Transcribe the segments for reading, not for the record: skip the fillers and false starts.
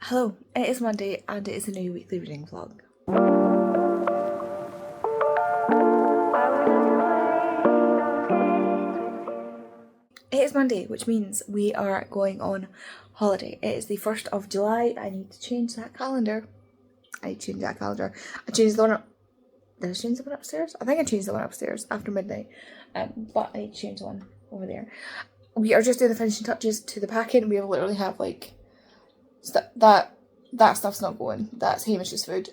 Hello, it is Monday and it is a new weekly reading vlog. It is Monday, which means we are going on holiday. It is the 1st of July. I need to change that calendar. I changed the one up. Did I change the one upstairs? I think I changed the one upstairs after midnight. But I need to change the one over there. We are just doing the finishing touches to the packing. We literally have like that stuff's not going. That's Hamish's food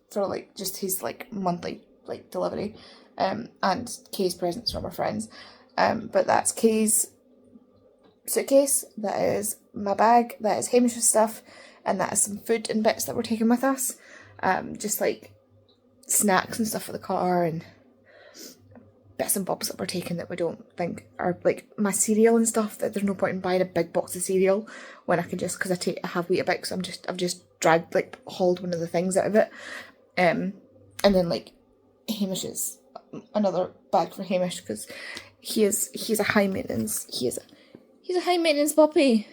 for like just his like monthly like delivery, and Kay's presents from our friends. But that's Kay's suitcase, that is my bag, that is Hamish's stuff, and that is some food and bits that we're taking with us. Just like snacks and stuff for the car and bits and bobs that we're taking that we don't think are like my cereal and stuff, that there's no point in buying a big box of cereal when I can just, because I have Weetabix, so I've just hauled one of the things out of it. And then like Hamish's, another bag for Hamish, because he's a high maintenance, he's a high maintenance puppy.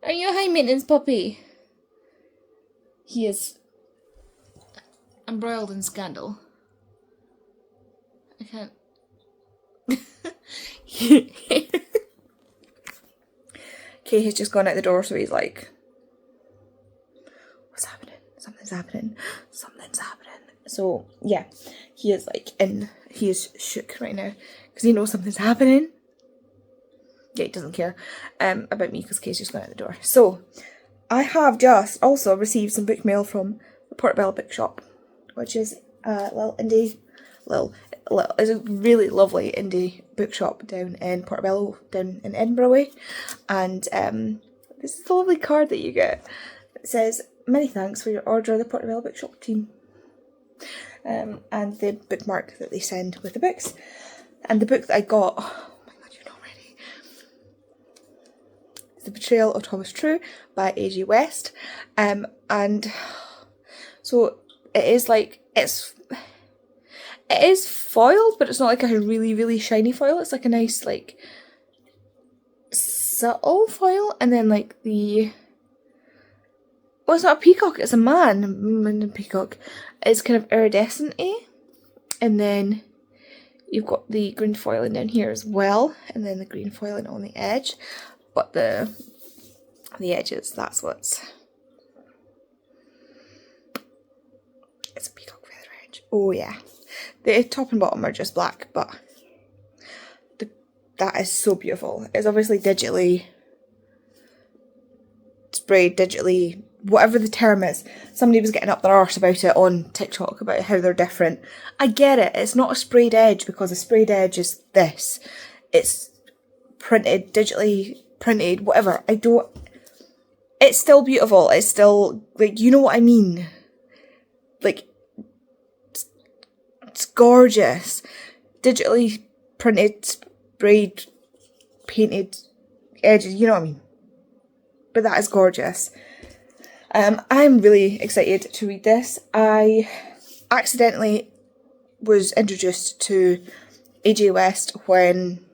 Are you a high maintenance puppy? He is embroiled in scandal. I can't. Kay has just gone out the door, so he's like, what's happening? Something's happening. Something's happening. So yeah, he is like he is shook right now because he knows something's happening. Yeah, he doesn't care about me because Kay's just gone out the door. So I have just also received some book mail from the Portobello Bookshop, which is a it's a really lovely indie bookshop down in Portobello, down in Edinburgh way. And this is the lovely card that you get. It says, "Many thanks for your order, the Portobello Bookshop team." And the bookmark that they send with the books. And the book that I got, oh my god, you're not ready. It's The Betrayal of Thomas True by A.G. West. And so it is like, it is foiled, but it's not like a really, really shiny foil. It's like a nice, like, subtle foil. And then, like, well, it's not a peacock, it's a man in a peacock. It's kind of iridescent-y. And then you've got the green foiling down here as well. And then the green foiling on the edge. But the edges, that's what's... It's a peacock feather edge. Oh, yeah. The top and bottom are just black, but that is so beautiful. It's obviously digitally sprayed, digitally, whatever the term is. Somebody was getting up their arse about it on TikTok, about how they're different. I get it. It's not a sprayed edge, because a sprayed edge is this. It's printed, digitally printed, whatever. It's still beautiful. It's still, like, you know what I mean? Like, it's gorgeous. Digitally printed, sprayed, painted edges, you know what I mean? But that is gorgeous. I'm really excited to read this. I accidentally was introduced to A.J. West when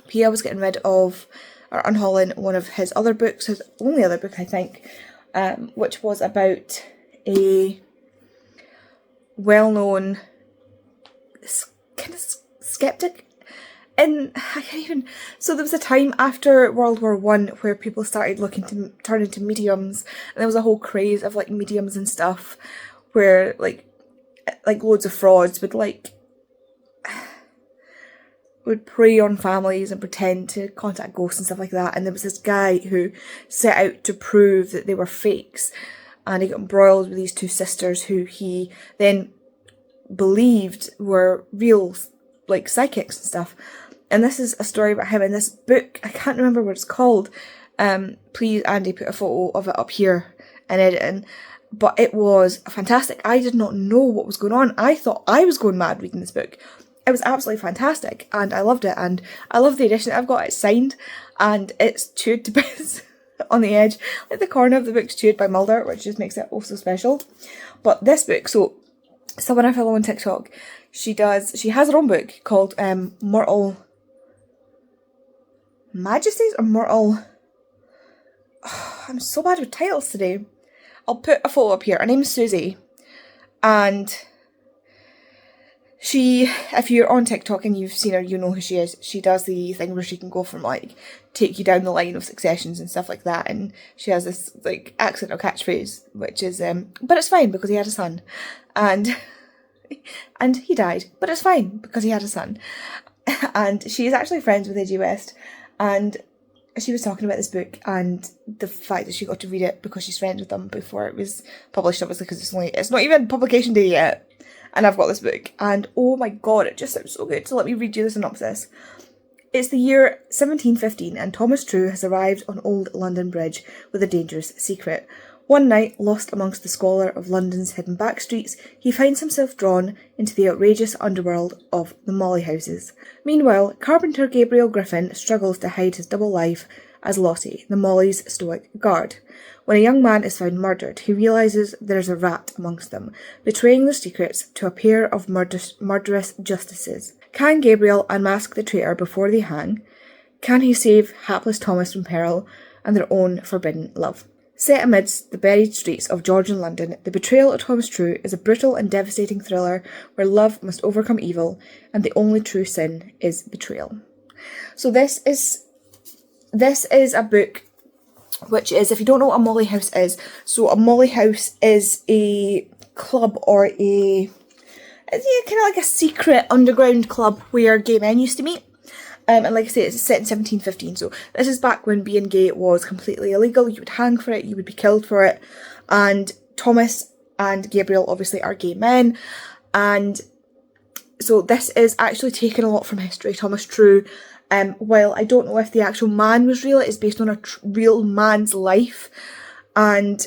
Pia was getting rid of, or unhauling one of his other books, his only other book I think, which was about a well-known kind of skeptic. And I can't even... So there was a time after World War I where people started looking to turn into mediums, and there was a whole craze of like mediums and stuff where like loads of frauds would prey on families and pretend to contact ghosts and stuff like that. And there was this guy who set out to prove that they were fakes, and he got embroiled with these two sisters who he then believed were real like psychics and stuff. And this is a story about him in this book. I can't remember what it's called. Please, Andy, put a photo of it up here in editing. But it was fantastic. I did not know what was going on. I thought I was going mad reading this book. It was absolutely fantastic, and I loved it. And I love the edition that I've got. It's signed, and it's chewed to bits on the edge. Like the corner of the book's chewed by Mulder, which just makes it also special. But this book, so someone I follow on TikTok, she has her own book called Mortal Majesties or Mortal I'm so bad with titles today. I'll put a photo up here. Her name's Susie, and she, if you're on TikTok and you've seen her, you know who she is. She does the thing where she can go from like take you down the line of successions and stuff like that, and she has this like accent or catchphrase, which is but it's fine because he had a son, and he died, but it's fine because he had a son. And she is actually friends with AJ West, and she was talking about this book and the fact that she got to read it because she's friends with them before it was published, obviously, because it's not even publication day yet. And I've got this book, and oh my god, it just sounds so good. So let me read you the synopsis. It's the year 1715, and Thomas True has arrived on Old London Bridge with a dangerous secret. One night, lost amongst the squalor of London's hidden back streets, he finds himself drawn into the outrageous underworld of the Molly houses. Meanwhile, carpenter Gabriel Griffin struggles to hide his double life as Lottie, the Molly's stoic guard. When a young man is found murdered, he realises there's a rat amongst them, betraying their secrets to a pair of murderous justices. Can Gabriel unmask the traitor before they hang? Can he save hapless Thomas from peril and their own forbidden love? Set amidst the buried streets of Georgian London, The Betrayal of Thomas True is a brutal and devastating thriller where love must overcome evil and the only true sin is betrayal. So this is a book which is, if you don't know what a Molly House is, so a Molly House is a club or it's kind of like a secret underground club where gay men used to meet. And like I say, it's set in 1715, so this is back when being gay was completely illegal. You would hang for it, you would be killed for it, and Thomas and Gabriel obviously are gay men, and so this is actually taken a lot from history. Thomas True, while I don't know if the actual man was real, it is based on a real man's life, and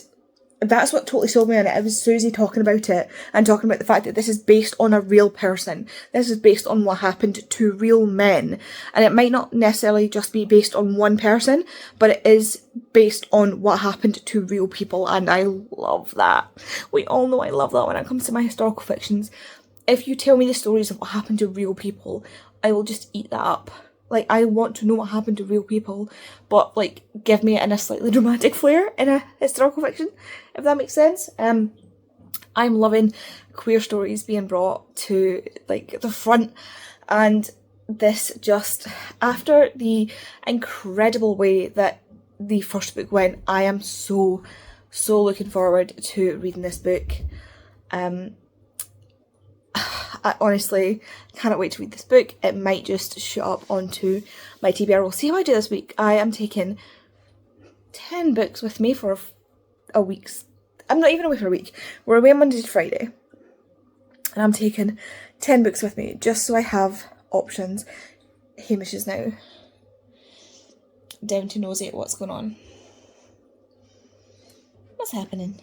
that's what totally sold me on it. It was Susie talking about it and talking about the fact that this is based on a real person. This is based on what happened to real men. And it might not necessarily just be based on one person, but it is based on what happened to real people. And I love that. We all know I love that when it comes to my historical fictions. If you tell me the stories of what happened to real people, I will just eat that up. Like, I want to know what happened to real people, but, like, give me it in a slightly dramatic flair in a historical fiction, if that makes sense. I'm loving queer stories being brought to, like, the front, and this just, after the incredible way that the first book went, I am so looking forward to reading this book. I honestly cannot wait to read this book. It might just shoot up onto my TBR. We'll see how I do this week. I am taking 10 books with me for a week's... I'm not even away for a week. We're away Monday to Friday. And I'm taking 10 books with me just so I have options. Hamish is now down to nosy at what's going on. What's happening?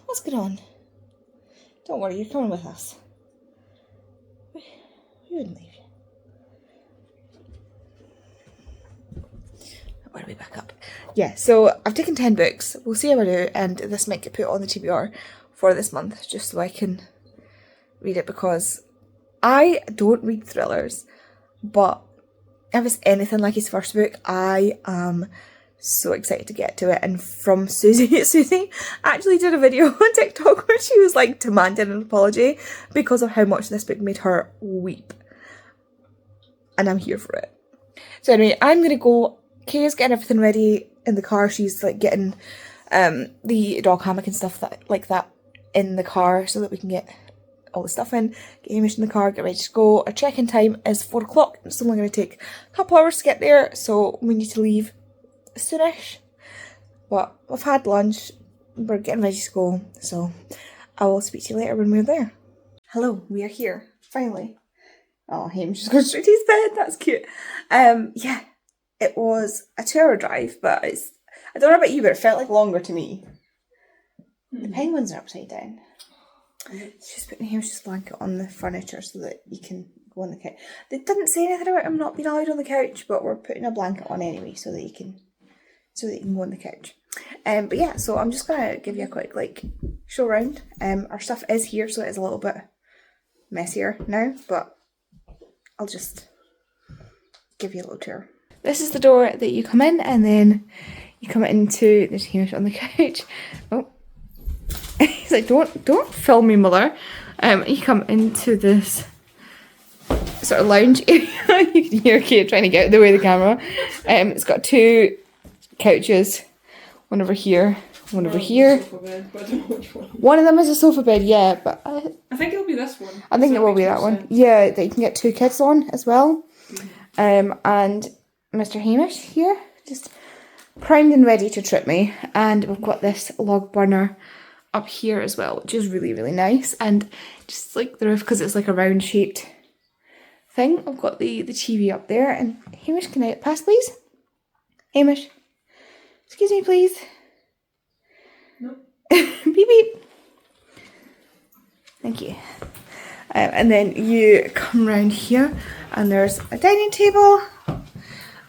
What's going on? Don't worry, you're coming with us. We wouldn't leave you. Where do we back up? Yeah, so I've taken 10 books. We'll see how I do, and this might get put on the TBR for this month, just so I can read it, because I don't read thrillers, but if it's anything like his first book, I am so excited to get to it. And from Susie actually did a video on TikTok where she was like demanding an apology because of how much this book made her weep, and I'm here for it. So anyway, I'm gonna go. Kay's getting everything ready in the car. She's like getting the dog hammock and stuff like that in the car so that we can get all the stuff in, get Hamish in the car, get ready to go. Our check-in time is 4 o'clock. It's only going to take a couple hours to get there, so we need to leave soonish. But we've had lunch, we're getting ready to go, so I will speak to you later when we're there. Hello, we are here, finally. Oh, Hamish just going straight to his bed, that's cute. Yeah, it was a 2-hour drive, but I don't know about you, but it felt like longer to me. The penguins are upside down. She's putting Hamish's blanket on the furniture so that you can go on the couch. They didn't say anything about him not being allowed on the couch, but we're putting a blanket on anyway so that you can go on the couch. But yeah, so I'm just gonna give you a quick like show around. Our stuff is here, so it is a little bit messier now, but I'll just give you a little tour. this is the door that you come in, and then you come into, there's Hamish on the couch. Oh, he's like, don't film me, mother. You come into this sort of lounge area. You can hear Kate trying to get out of the way of the camera. It's got 2 couches, one over here, one over here. Bed, but I don't know which one. One of them is a sofa bed, yeah, but I think it'll be this one. I think it will be that one. Yeah, that you can get 2 kids on as well. And Mr. Hamish here, just primed and ready to trip me. And we've got this log burner up here as well, which is really, really nice. And just like the roof, because it's like a round shaped thing. I've got the TV up there. And Hamish, can I pass, please? Hamish, excuse me, please. No. Beep beep. Thank you. And then you come round here, and there's a dining table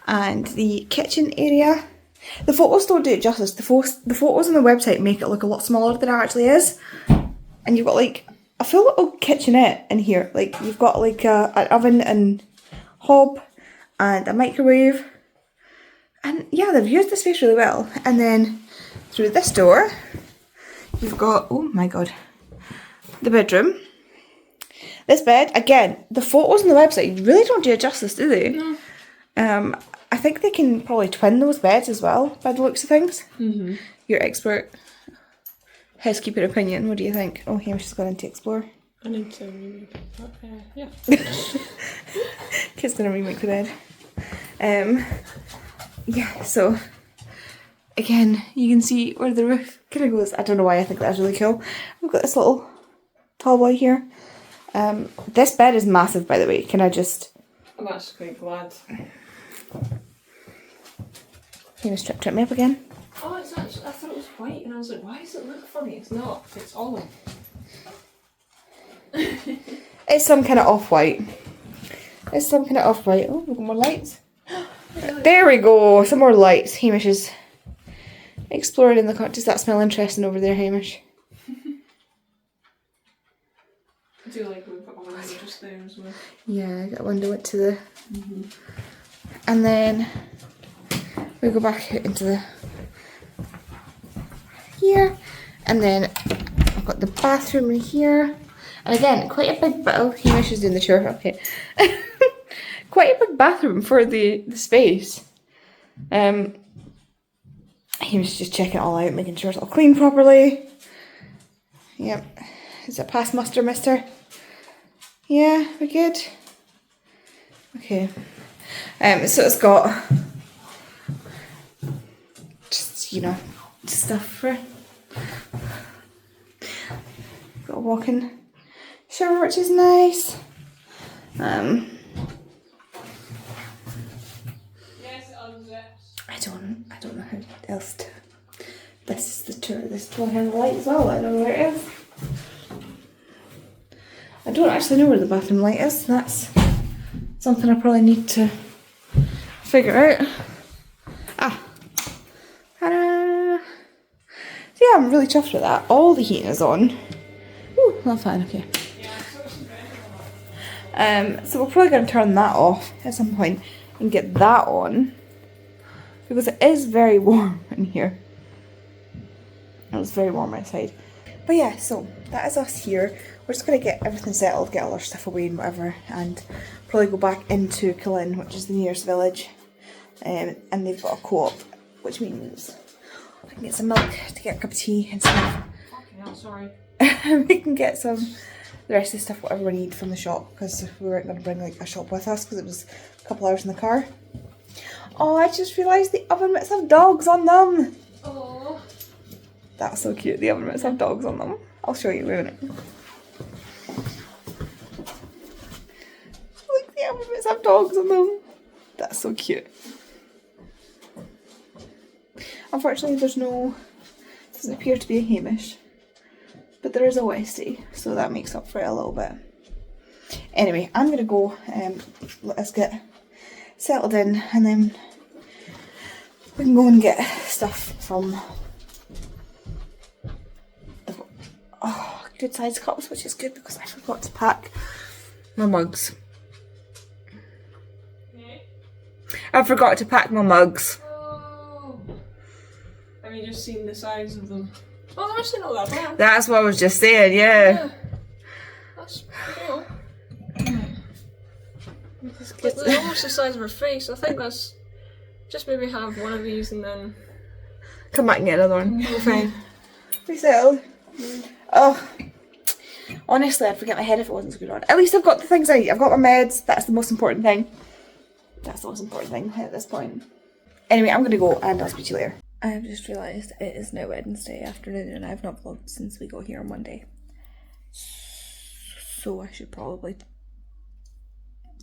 and the kitchen area. The photos don't do it justice. The photos on the website make it look a lot smaller than it actually is. And you've got like a full little kitchenette in here. Like you've got like an oven and hob and a microwave. And yeah, they've used the space really well. And then through this door, you've got, oh my god, the bedroom. This bed, again, the photos on the website really don't do it justice, do they? No. I think they can probably twin those beds as well, by the looks of things. Mm-hmm. Your expert housekeeping opinion, what do you think? Oh, Hamish has gone into explore. I need to remake it, but yeah. Kid's gonna remake the bed. Yeah, so again, you can see where the roof kind of goes. I don't know why I think that's really cool. We've got this little tall boy here. This bed is massive, by the way. Can I just... I'm actually quite glad. Hamish trip me up again. Oh, it's actually, I thought it was white, and I was like, why does it look funny? It's not. It's olive. It's some kind of off-white. It's some kind of off-white. Oh, we've got more lights. There we go. Some more lights. Hamish is exploring in the corner. Does that smell interesting over there, Hamish? I do like we've got a window just there as well. Yeah, I got a window into the... And then we go back out into the... here. And then I've got the bathroom in here. And again, quite a big... Oh, Hamish is doing the tour. Okay. Quite a big bathroom for the space. Hamish is just checking it all out, making sure it's all clean properly. Yep. Is it past muster, mister? Yeah, we're good. Okay. So it's got just, you know, stuff for... Got a walk-in shower, which is nice. I don't know how else to... This is the tour. This one has a light as well. I don't know where it is. I don't actually know where the bathroom light is. That's something I probably need to figure out. Ah. Ta-da! So yeah, I'm really chuffed with that. All the heating is on. Ooh, that's fine, okay. So we're probably going to turn that off at some point and get that on. Because it is very warm in here. It was very warm outside. But yeah, so that is us here. We're just going to get everything settled, get all our stuff away and whatever, and probably go back into Cullen, which is the nearest village. And they've got a co-op, which means I can get some milk to get a cup of tea and stuff. Okay, I'm sorry. We can get the rest of the stuff, whatever we need from the shop, because we weren't going to bring like a shop with us because it was a couple hours in the car. Oh, I just realised the oven mitts have dogs on them. Oh. That's so cute. The oven mitts have dogs on them. I'll show you, wait a minute. Look, the oven mitts have dogs on them. That's so cute. Unfortunately, doesn't appear to be a Hamish, but there is a Westie, so that makes up for it a little bit. Anyway, I'm going to go let us get settled in, and then we can go and get stuff from the good size cups, which is good because I forgot to pack my mugs. I forgot to pack my mugs. Oh. Have you just seen the size of them? Oh, they're actually not that bad. That's what I was just saying, yeah. That's cool. Like, they're almost the size of her face. I think that's just maybe have one of these and then come back and get another one. We're fine. We settled. Oh, honestly, I'd forget my head if it wasn't so good on. At least I've got the things I eat. I've got my meds. That's the most important thing. That's the most important thing at this point. Anyway, I'm gonna go and I'll speak to you later. I have just realised it is now Wednesday afternoon and I've not vlogged since we got here on Monday. So I should probably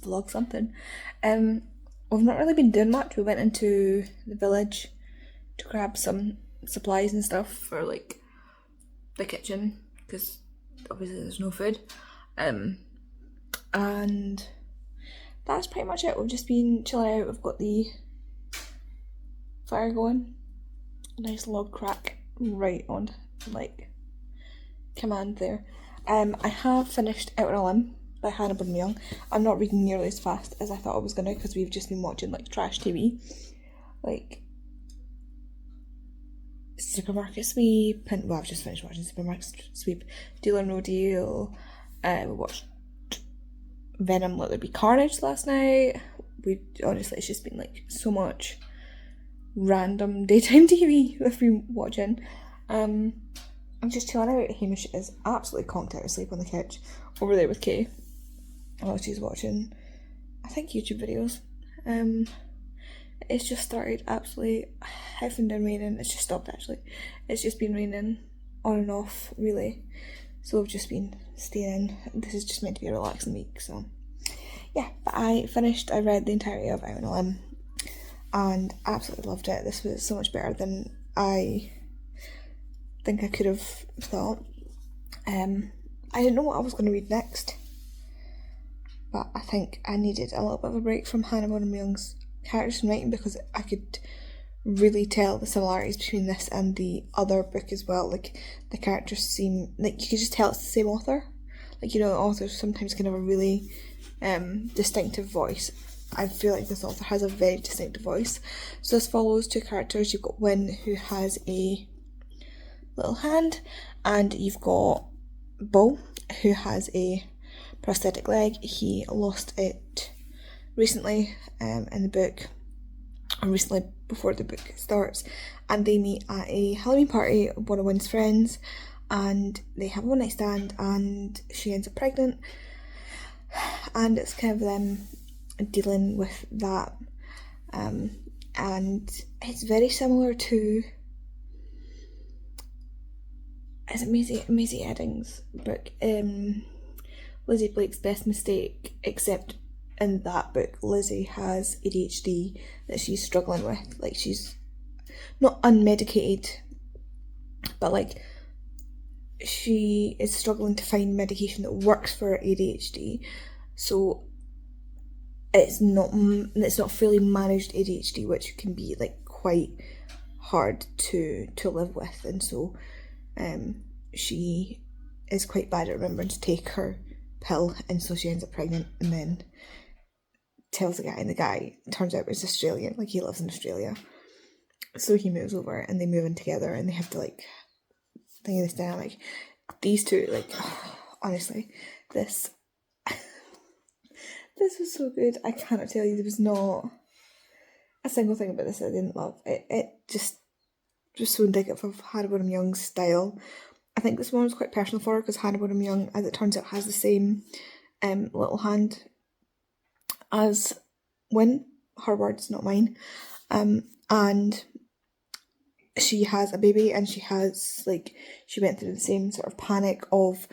vlog something. We've not really been doing much. We went into the village to grab some supplies and stuff for like the kitchen because obviously there's no food. And that's pretty much it. We've just been chilling out. We've got the fire going. Nice log crack right on like command there. I have finished Out on a Limb by Hannah Young. I'm not reading nearly as fast as I thought I was gonna because we've just been watching like trash TV, like Supermarket Sweep, and well, I've just finished watching Supermarket Sweep, Deal or No Deal. We watched Venom Let There Be Carnage last night. We honestly, it's just been like so much random daytime TV we've been watching. I'm just chilling out. Hamish is absolutely conked out of sleep on the couch over there with Kay while she's watching, I think, YouTube videos. It's just started absolutely heaving down raining. It's just stopped actually. It's just been raining on and off really. So we've just been staying in. This is just meant to be a relaxing week, so yeah. But I read the entirety of Out on a Limb and absolutely loved it. This was so much better than I think I could have thought. I didn't know what I was going to read next, but I think I needed a little bit of a break from Hannah Bonham Young's characters and writing because I could really tell the similarities between this and the other book as well. Like the characters seem like you could just tell it's the same author. Like, you know, authors sometimes can have a really distinctive voice. I feel like this author has a very distinctive voice. So this follows two characters. You've got Wyn, who has a little hand, and you've got Bo, who has a prosthetic leg. He lost it recently in the book, or recently before the book starts, and they meet at a Halloween party of one of Wyn's friends, and they have a one night stand, and she ends up pregnant, and it's kind of them dealing with that, and it's very similar to, is it Maisie Eddings' book, Lizzie Blake's Best Mistake, except in that book Lizzie has ADHD that she's struggling with. Like, she's not unmedicated, but like she is struggling to find medication that works for her ADHD, so it's not fully managed ADHD, which can be like quite hard to live with, and so she is quite bad at remembering to take her pill, and so she ends up pregnant and then tells the guy, and the guy turns out is Australian, like he lives in Australia, so he moves over and they move in together and they have to like think of this dynamic. These two, like, honestly, this was so good. I cannot tell you, there was not a single thing about this I didn't love. It just was so indicative of Hannah Bonham Young's style. I think this one was quite personal for her because Hannah Bonham Young, as it turns out, has the same little hand as Wyn. Her words, not mine. And she has a baby, and she went through the same sort of panic of,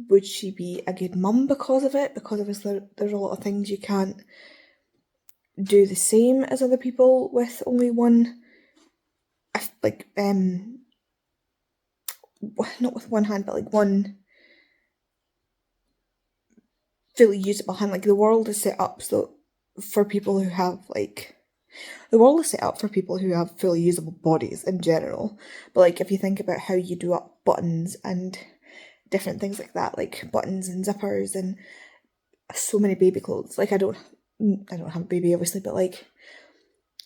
would she be a good mum because of it? Because obviously there's a lot of things you can't do the same as other people with only one, like, not with one hand, but like one fully usable hand. Like, the world is set up for people who have fully usable bodies in general. But like, if you think about how you do up buttons and different things like that, like buttons and zippers and so many baby clothes. Like, I don't have a baby obviously, but like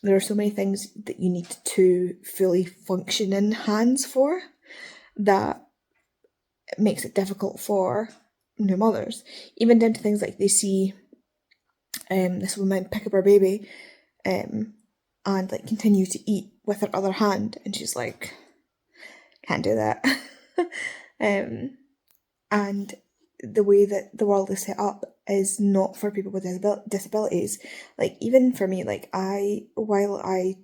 there are so many things that you need 2 fully functioning hands for that it makes it difficult for new mothers. Even down to things like they see this woman pick up her baby and like continue to eat with her other hand, and she's like, can't do that. And the way that the world is set up is not for people with disabilities. Like, even for me, like, while I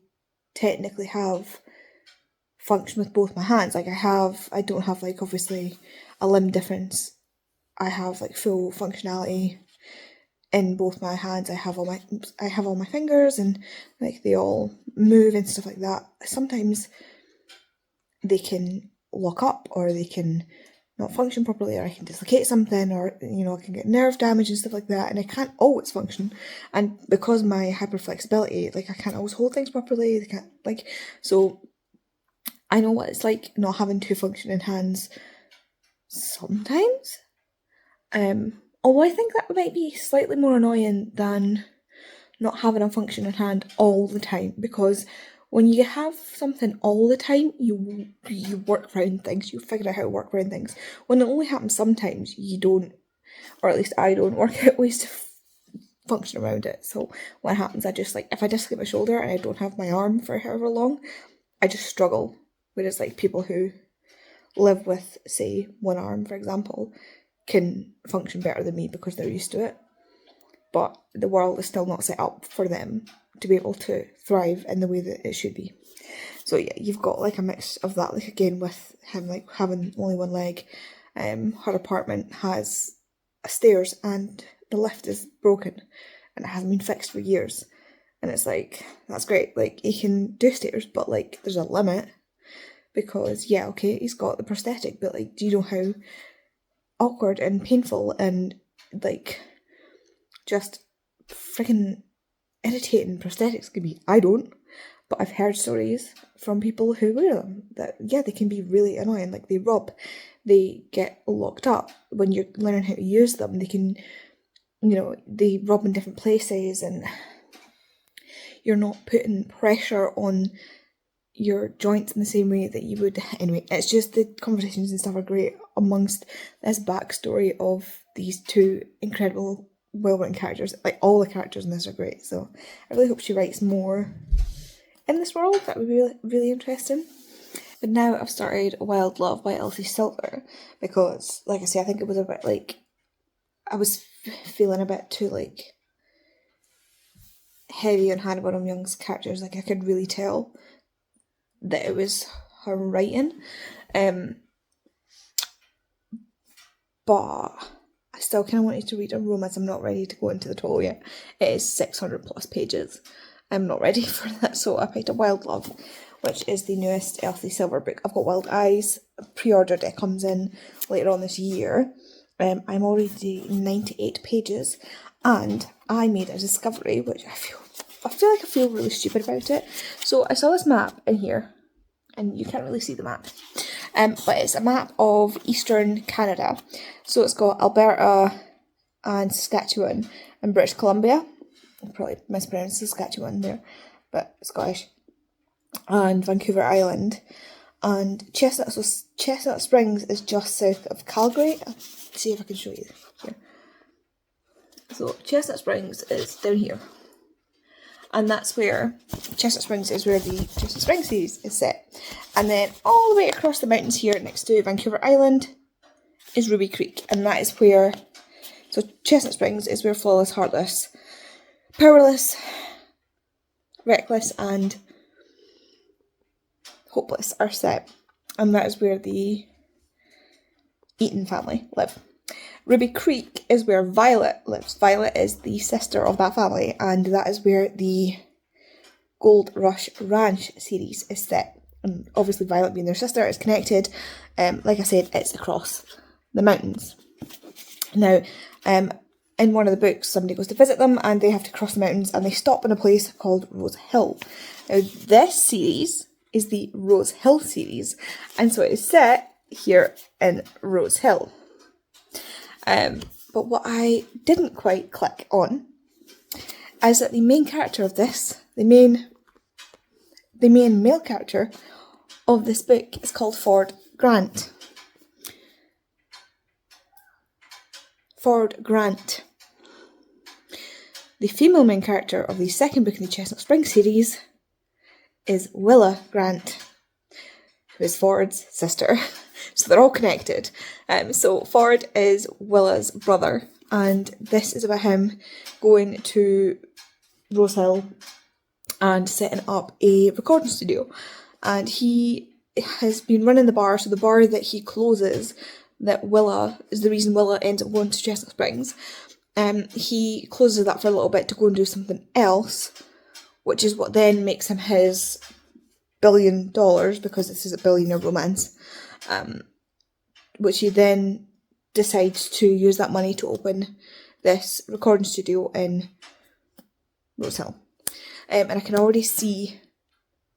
technically have function with both my hands, like I don't have like obviously a limb difference. I have like full functionality in both my hands. I have all my fingers, and like they all move and stuff like that. Sometimes they can lock up, or they can not function properly, or I can dislocate something, or I can get nerve damage and stuff like that, and I can't always function. And because my hyperflexibility, like I can't always hold things properly. So I know what it's like not having 2 functioning hands sometimes. Although I think that might be slightly more annoying than not having a functioning hand all the time, because when you have something all the time, you work around things, you figure out how to work around things. When it only happens sometimes, you don't, or at least I don't, work out ways to function around it. So what happens, I just, like, if I dislocate my shoulder and I don't have my arm for however long, I just struggle. Whereas like people who live with, say, one arm, for example, can function better than me because they're used to it. But the world is still not set up for them to be able to thrive in the way that it should be. So yeah, you've got like a mix of that, like again with him like having only one leg. Her apartment has stairs and the lift is broken and it hasn't been fixed for years. And it's like, that's great, like he can do stairs, but like there's a limit, because yeah, okay, he's got the prosthetic, but like, do you know how awkward and painful and like just freaking irritating prosthetics can be? I don't, but I've heard stories from people who wear them that yeah, they can be really annoying. Like they rub, they get locked up when you're learning how to use them. They can, they rub in different places, and you're not putting pressure on your joints in the same way that you would. Anyway, it's just the conversations and stuff are great amongst this backstory of these 2 incredible well-written characters. Like all the characters in this are great, so I really hope she writes more in this world. That would be really, really interesting. But now I've started Wild Love by Elsie Silver, because like I say, I think it was a bit like I was feeling a bit too like heavy on Hannah Bonham Young's characters. Like I could really tell that it was her writing, but I still kind of wanted to read a romance. I'm not ready to go into the total yet. It is 600 plus pages. I'm not ready for that, so I picked up Wild Love, which is the newest Elsie Silver book. I've got Wild Eyes pre-ordered. It comes in later on this year. I'm already 98 pages, and I made a discovery, which I feel like I feel really stupid about it. So I saw this map in here, and you can't really see the map, but it's a map of eastern Canada. So it's got Alberta and Saskatchewan and British Columbia. I probably mispronounced Saskatchewan there, but Scottish. And Vancouver Island. And Chestnut Springs is just south of Calgary. I'll see if I can show you here. So Chestnut Springs is down here. And that's where Chestnut Springs is where the Chestnut Springs series is set. And then all the way across the mountains here next to Vancouver Island is Ruby Creek. And that is where, so Chestnut Springs is where Flawless, Heartless, Powerless, Reckless and Hopeless are set. And that is where the Eaton family live. Ruby Creek is where Violet lives. Violet is the sister of that family, and that is where the Gold Rush Ranch series is set. And obviously Violet being their sister is connected. Like I said, it's across the mountains. Now, in one of the books, somebody goes to visit them and they have to cross the mountains and they stop in a place called Rose Hill. Now, this series is the Rose Hill series, and so it is set here in Rose Hill. But what I didn't quite click on is that the main character of this, the main the main male character of this book is called Ford Grant. Ford Grant. The female main character of the second book in the Chestnut Springs series is Willa Grant, who is Ford's sister. So they're all connected. So Ford is Willa's brother, and this is about him going to Rose Hill and setting up a recording studio. And he has been running the bar, so the bar that he closes, that Willa is the reason Willa ends up going to Chestnut Springs. He closes that for a little bit to go and do something else, which is what then makes him his $1 billion, because this is a billionaire romance, which he then decides to use that money to open this recording studio in Rose Hill. And I can already see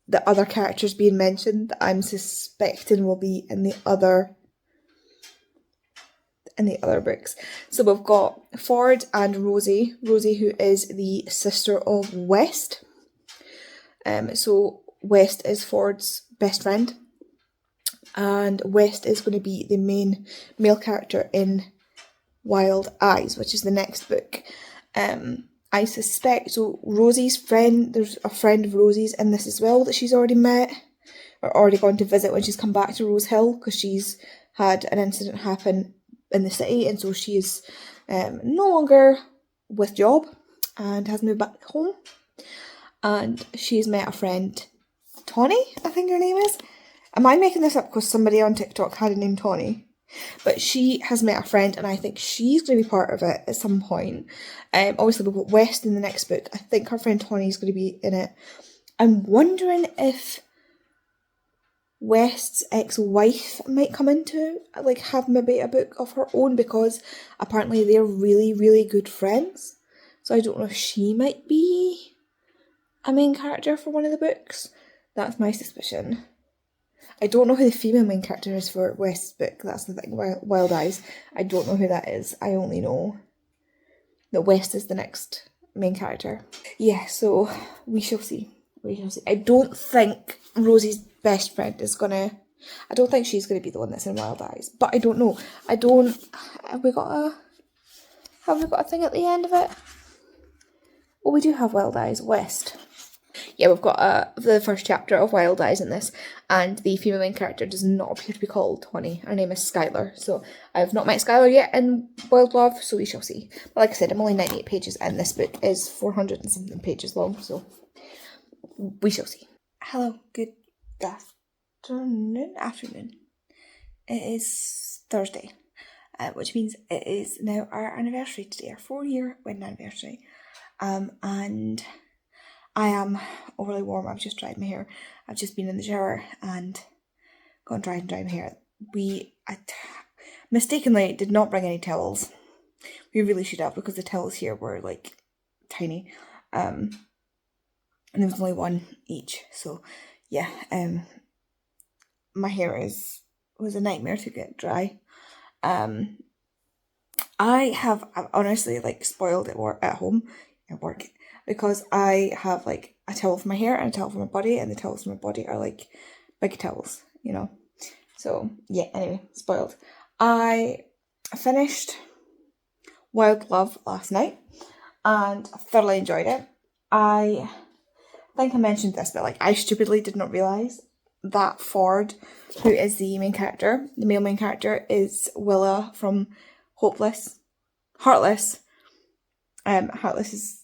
the other characters being mentioned that I'm suspecting will be in the other books. So we've got Ford and Rosie, who is the sister of West. So West is Ford's best friend, and West is going to be the main male character in Wild Eyes, which is the next book. I suspect, so Rosie's friend, there's a friend of Rosie's in this as well that she's already met, or already gone to visit when she's come back to Rose Hill, because she's had an incident happen in the city, and so she is no longer with job and has moved back home. And she's met a friend, Tawny, I think her name is. Am I making this up because somebody on TikTok had a name Tawny? But she has met a friend, and I think she's going to be part of it at some point. Obviously, we've got West in the next book. I think her friend Tawny is going to be in it. I'm wondering if West's ex-wife might come into, like, have maybe a book of her own, because apparently they're really, really good friends. So I don't know if she might be a main character for one of the books. That's my suspicion. I don't know who the female main character is for West's book. That's the thing. Wild Eyes. I don't know who that is. I only know that West is the next main character. Yeah, so we shall see. I don't think Rosie's best friend is gonna... I don't think she's gonna be the one that's in Wild Eyes. But I don't know. Have we got a thing at the end of it? Oh, we do have Wild Eyes. West. Yeah, we've got the first chapter of Wild Eyes in this, and the female main character does not appear to be called Tawny. Her name is Skylar. So I have not met Skylar yet in Wild Love, so we shall see. But like I said, I'm only 98 pages, and this book is 400 and something pages long, so we shall see. Hello, good afternoon. It is Thursday, which means it is now our anniversary today, our 4-year wedding anniversary. And I am overly warm. I've just dried my hair. I've just been in the shower and gone dry my hair. I mistakenly did not bring any towels. We really should have, because the towels here were like tiny. And there was only one each. So yeah, my hair was a nightmare to get dry. I've honestly like spoiled it at home at work, because I have like a towel for my hair and a towel for my body, and the towels for my body are like big towels, you know. So yeah, anyway, spoiled. I finished Wild Love last night and I thoroughly enjoyed it. I think I mentioned this, but like I stupidly did not realise that Ford, who is the main character, the male main character, is Willa from Heartless. Heartless's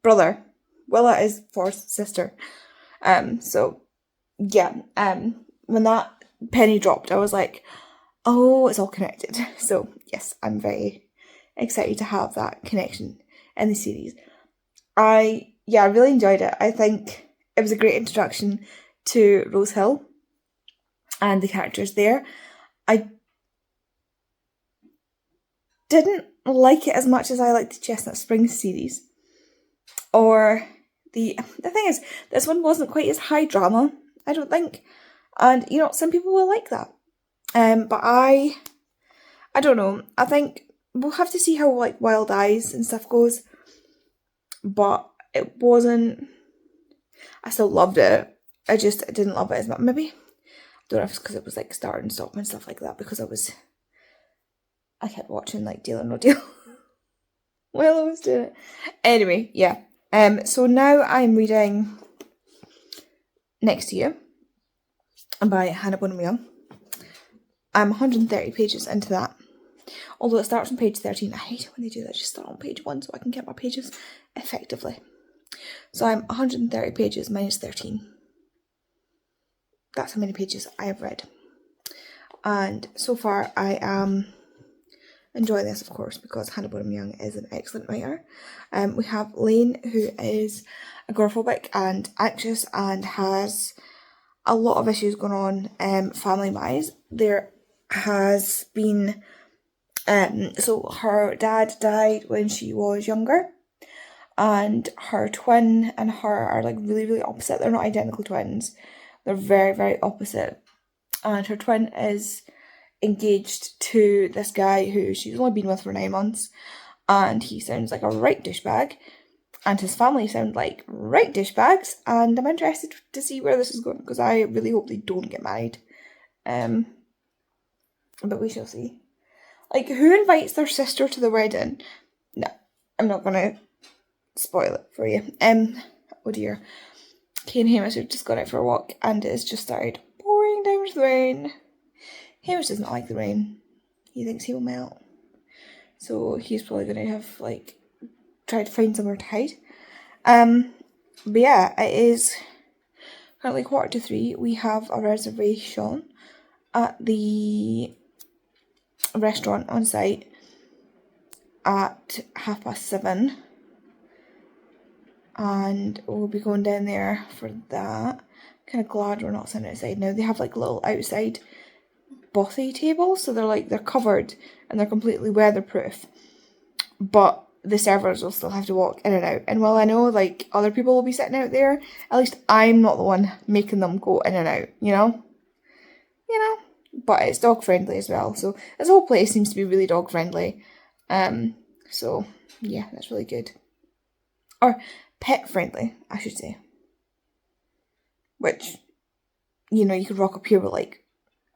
brother. Willa is Ford's sister. So yeah, when that penny dropped, I was like, oh, it's all connected. So yes, I'm very excited to have that connection in the series. I really enjoyed it. I think it was a great introduction to Rose Hill and the characters there. I didn't like it as much as I liked the Chestnut Springs series. Or the thing is, this one wasn't quite as high drama, I don't think. And you know, some people will like that. But I don't know. I think we'll have to see how like Wild Eyes and stuff goes. But it wasn't... I still loved it. I just didn't love it as much. Maybe, I don't know if it's because it was like start and stop and stuff like that, because I kept watching like Deal or No Deal while I was doing it. Anyway, yeah. So now I'm reading Next to You by Hannah Bonham Young. I'm 130 pages into that. Although it starts on page 13. I hate it when they do that. Just start on page 1 so I can get my pages effectively. So I'm 130 pages minus 13. That's how many pages I have read. And so far I am enjoying this, of course, because Hannah Bonham Young is an excellent writer. We have Lane, who is agoraphobic and anxious and has a lot of issues going on family-wise. There has been... so her dad died when she was younger, and her twin and her are like really, really opposite. They're not identical twins. They're very, very opposite. And her twin is engaged to this guy who she's only been with for 9 months, and he sounds like a right douchebag, and his family sound like right douchebags, and I'm interested to see where this is going, because I really hope they don't get married. But we shall see. Like, who invites their sister to the wedding? No, I'm not gonna spoil it for you. Oh dear. Kay and Hamish have just gone out for a walk, and it's just started pouring down with rain. Hamish doesn't like the rain. He thinks he will melt. So he's probably gonna have, like, try to find somewhere to hide. But yeah, it is currently 2:45. We have a reservation at the restaurant on site at 7:30, and we'll be going down there for that. Kind of glad we're not sitting outside now. They have like little outside buffet tables, so they're covered and they're completely weatherproof, but the servers will still have to walk in and out. And while I know like other people will be sitting out there, at least I'm not the one making them go in and out, you know. But it's dog friendly as well, so this whole place seems to be really dog friendly. So yeah, that's really good. Or pet friendly, I should say. Which, you know, you could rock up here with like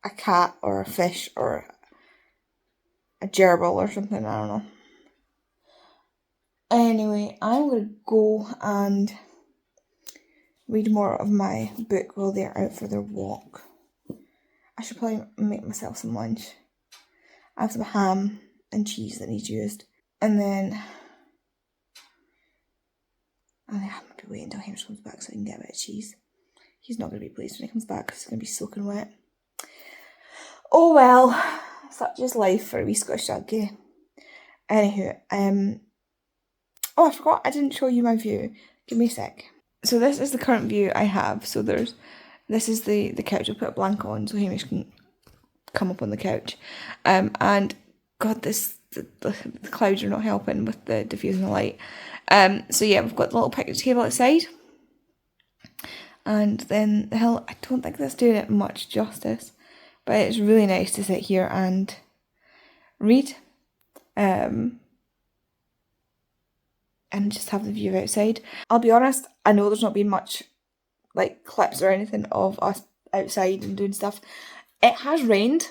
a cat or a fish or a gerbil or something, I don't know. Anyway, I'm going to go and read more of my book while they're out for their walk. I should probably make myself some lunch. I have some ham and cheese that needs used. And then I have to wait until Hamish comes back so I can get a bit of cheese. He's not going to be pleased when he comes back because he's going to be soaking wet. Oh well, such is life for a wee Scottish donkey. Anywho, oh, I forgot I didn't show you my view. Give me a sec. So this is the current view I have. So this is the couch. I put a blanket on so Hamish can come up on the couch. And God, the clouds are not helping with the diffusing the light. So yeah, we've got the little picnic table outside. And then the hill, I don't think that's doing it much justice, but it's really nice to sit here and read. And just have the view outside. I'll be honest, I know there's not been much like clips or anything of us outside and doing stuff. It has rained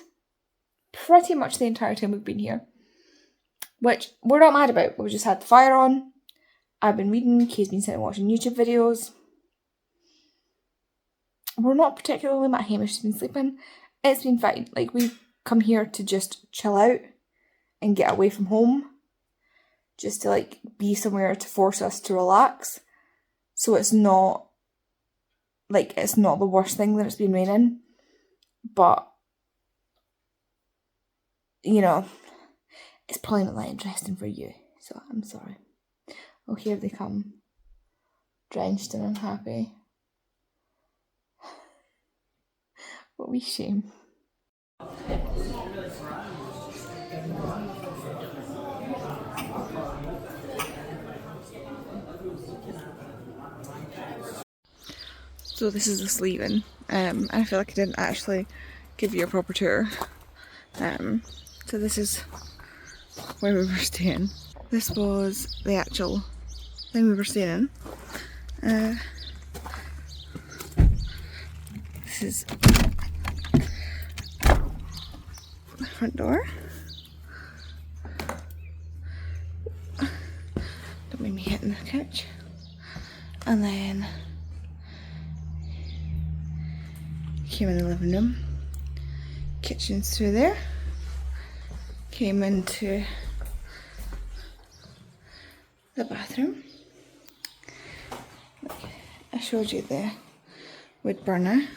pretty much the entire time we've been here, which we're not mad about. We've just had the fire on. I've been reading, Kay's been sitting watching YouTube videos. We're not particularly mad. Hamish has been sleeping. It's been fine. Like, we've come here to just chill out and get away from home. Just to like be somewhere to force us to relax. So it's not the worst thing that it's been raining. But, you know, it's probably not that interesting for you. So I'm sorry. Oh, here they come. Drenched and unhappy. What a wee shame. So this is us leaving, and I feel like I didn't actually give you a proper tour. So this is where we were staying. This was the actual thing we were staying in. this is the front door. Don't mind me hitting the couch. And then came in the living room. Kitchen's through there. Came into the bathroom. I showed you the wood burner.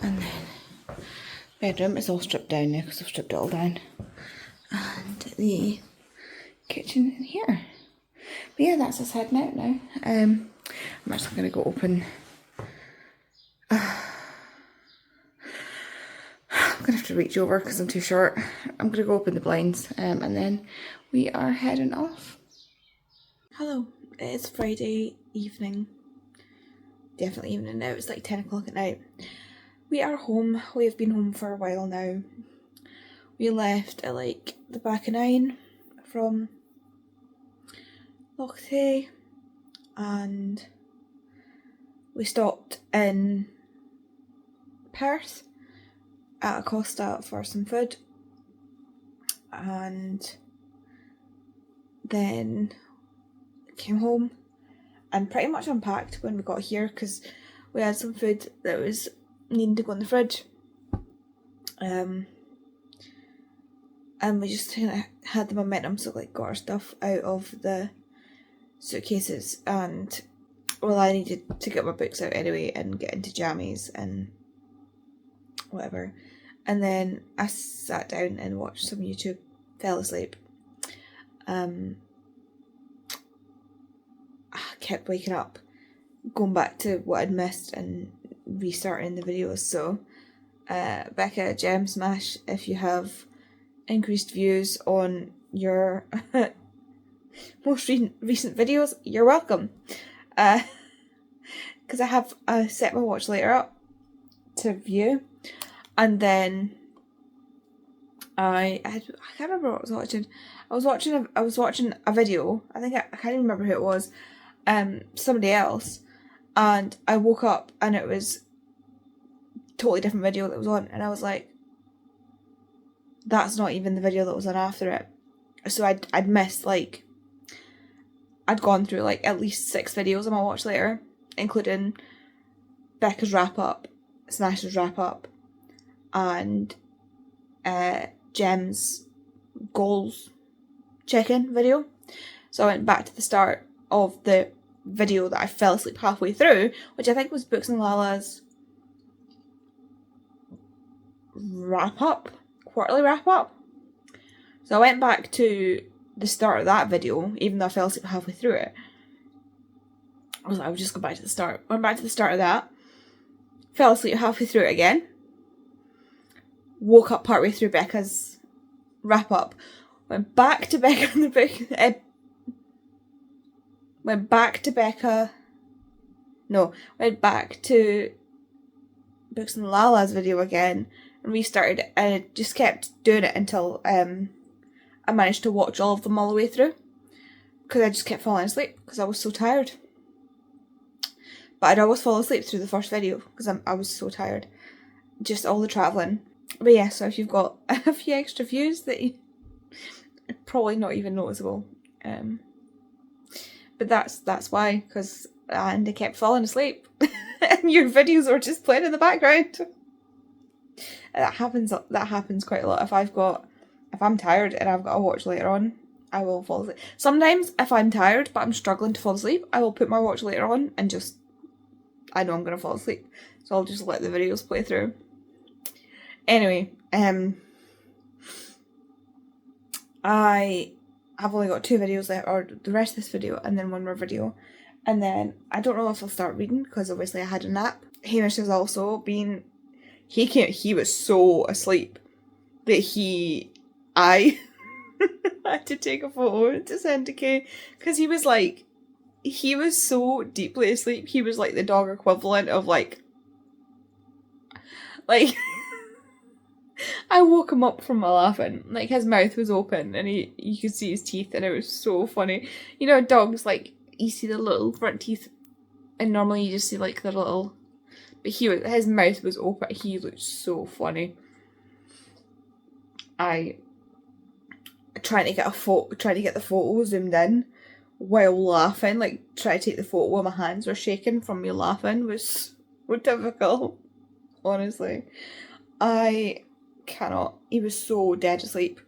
And then bedroom is all stripped down now because I've stripped it all down. And the kitchen in here. But yeah, that's us heading out now. I'm actually going to go open. I'm going to have to reach over because I'm too short. I'm going to go open the blinds and then we are heading off. Hello, it's Friday evening. Definitely evening now, it's like 10 o'clock at night. We are home. We have been home for a while now. We left at like the back of 9 from Lochte and we stopped in Perth at a Costa for some food and then came home and pretty much unpacked when we got here because we had some food that was needing to go in the fridge. And we just kind of had the momentum, so like got our stuff out of the suitcases and well, I needed to get my books out anyway and get into jammies and whatever. And then I sat down and watched some YouTube, fell asleep. I kept waking up, going back to what I'd missed and restarting the videos. So, Becca, gem smash if you have increased views on your most recent videos. You're welcome. Because I have set my watch later up to view, and then I can't remember what I was watching. I was watching a video. I can't even remember who it was. Somebody else, and I woke up and it was a totally different video that was on, and I was like, that's not even the video that was on after it. So I'd missed like, I'd gone through like at least 6 videos on my watch later, including Becca's wrap up, Smash's wrap up, and Jem's goals check-in video. So I went back to the start of the video that I fell asleep halfway through, which I think was Books and Lala's wrap up, quarterly wrap up. So I went back to the start of that video, even though I fell asleep halfway through it. I was like, I would just go back to the start. Went back to the start of that, fell asleep halfway through it again, woke up partway through Becca's wrap up, went back to Becca on the book. Went back to Books and Lala's video again and restarted it, and it just kept doing it until I managed to watch all of them all the way through because I just kept falling asleep because I was so tired. But I'd always fall asleep through the first video because I was so tired. Just all the travelling. But yeah, so if you've got a few extra views that probably not even noticeable. But that's why, because I kept falling asleep and your videos were just playing in the background. That happens quite a lot. If I'm tired and I've got to watch later on, I will fall asleep. Sometimes if I'm tired but I'm struggling to fall asleep, I will put my watch later on and just, I know I'm going to fall asleep. So I'll just let the videos play through. Anyway, I've only got 2 videos left, or the rest of this video, and then one more video. And then I don't know if I'll start reading, because obviously I had a nap. Hamish has also been, he was so asleep that I had to take a photo to send to Kay, because he was so deeply asleep. He was like the dog equivalent of like I woke him up from my laughing. Like, his mouth was open and you could see his teeth, and it was so funny. You know, dogs, like, you see the little front teeth, and normally you just see like the little But his mouth was open. He looked so funny. I trying to get the photo zoomed in while laughing, like try to take the photo while my hands were shaking from me laughing was so difficult. Honestly, I cannot. He was so dead asleep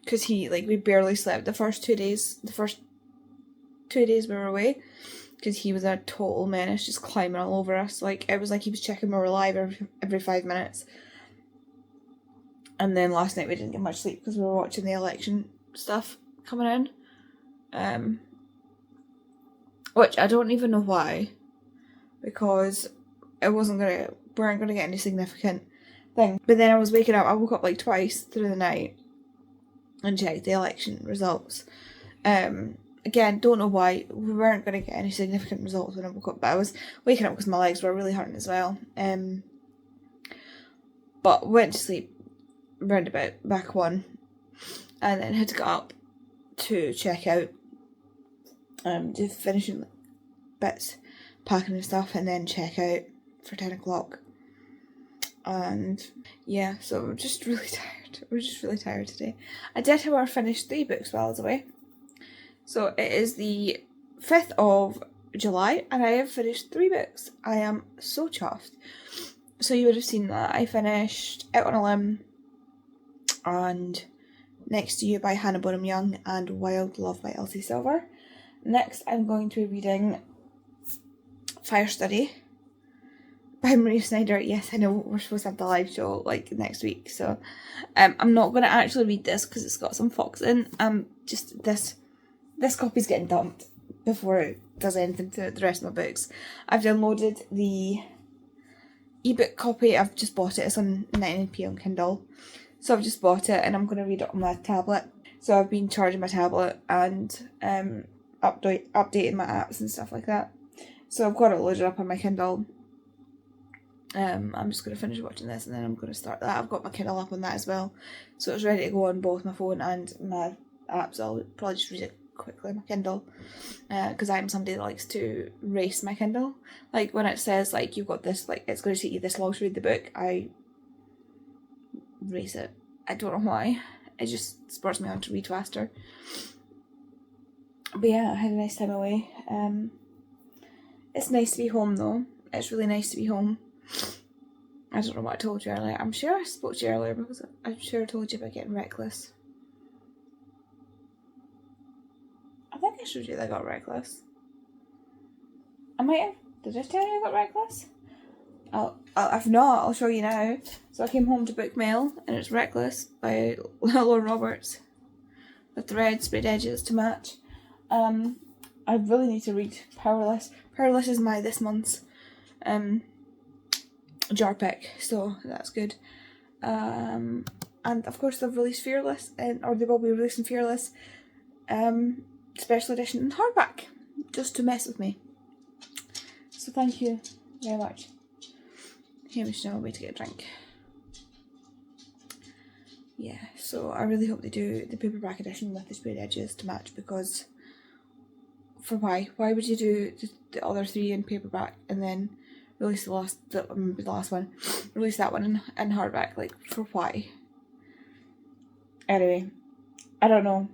because we barely slept the first 2 days. The first 2 days we were away, because he was a total menace, just climbing all over us. Like, it was like he was checking we were alive every 5 minutes. And then last night we didn't get much sleep because we were watching the election stuff coming in. Which I don't even know why, because we weren't gonna get any significant thing. But then I woke up like twice through the night and checked the election results. Again, don't know why. We weren't going to get any significant results when I woke up, but I was waking up because my legs were really hurting as well. But went to sleep round about back 1, and then had to get up to check out, just finishing bits, packing and stuff, and then check out for 10 o'clock. And yeah, so I'm just really tired. We're just really tired today. I did, however, finish 3 books while I was away. So it is the 5th of July, and I have finished 3 books. I am so chuffed. So you would have seen that I finished Out on a Limb, and Next to You by Hannah Bonham Young, and Wild Love by Elsie Silver. Next, I'm going to be reading Fire Study by Maria Snyder. Yes, I know we're supposed to have the live show like next week, so I'm not going to actually read this because it's got some fox in. Just this copy's getting dumped before it does anything to the rest of my books. I've downloaded the ebook copy. I've just bought it. It's on 99p on Kindle. So I've just bought it and I'm going to read it on my tablet. So I've been charging my tablet and updating my apps and stuff like that. So I've got it loaded up on my Kindle. I'm just going to finish watching this and then I'm going to start that. I've got my Kindle up on that as well. So it's ready to go on both my phone and my apps. I'll probably just read it quickly on my Kindle. Because I'm somebody that likes to race my Kindle. Like when it says like you've got this, like it's going to take you this long to read the book, I race it. I don't know why. It just spurs me on to read faster. But yeah, I had a nice time away. It's nice to be home though. It's really nice to be home. I don't know what I told you earlier. I'm sure I spoke to you earlier because I'm sure I told you about getting reckless. I think I showed you that I got reckless. I might have. Did I tell you I got reckless? If not, I'll show you now. So I came home to book mail and it's Reckless by Lauren Roberts with the red sprayed edges to match. I really need to read Powerless. Powerless is my this month's jar pick, so that's good. And of course they've released Fearless, or they will be releasing Fearless special edition in hardback, just to mess with me. So thank you very much. Hamish, no way to get a drink. Yeah, so I really hope they do the paperback edition with the sprayed edges to match, because for why? Why would you do the other 3 in paperback and then release the last one, release that one in hardback? Like, for why? Anyway, I don't know.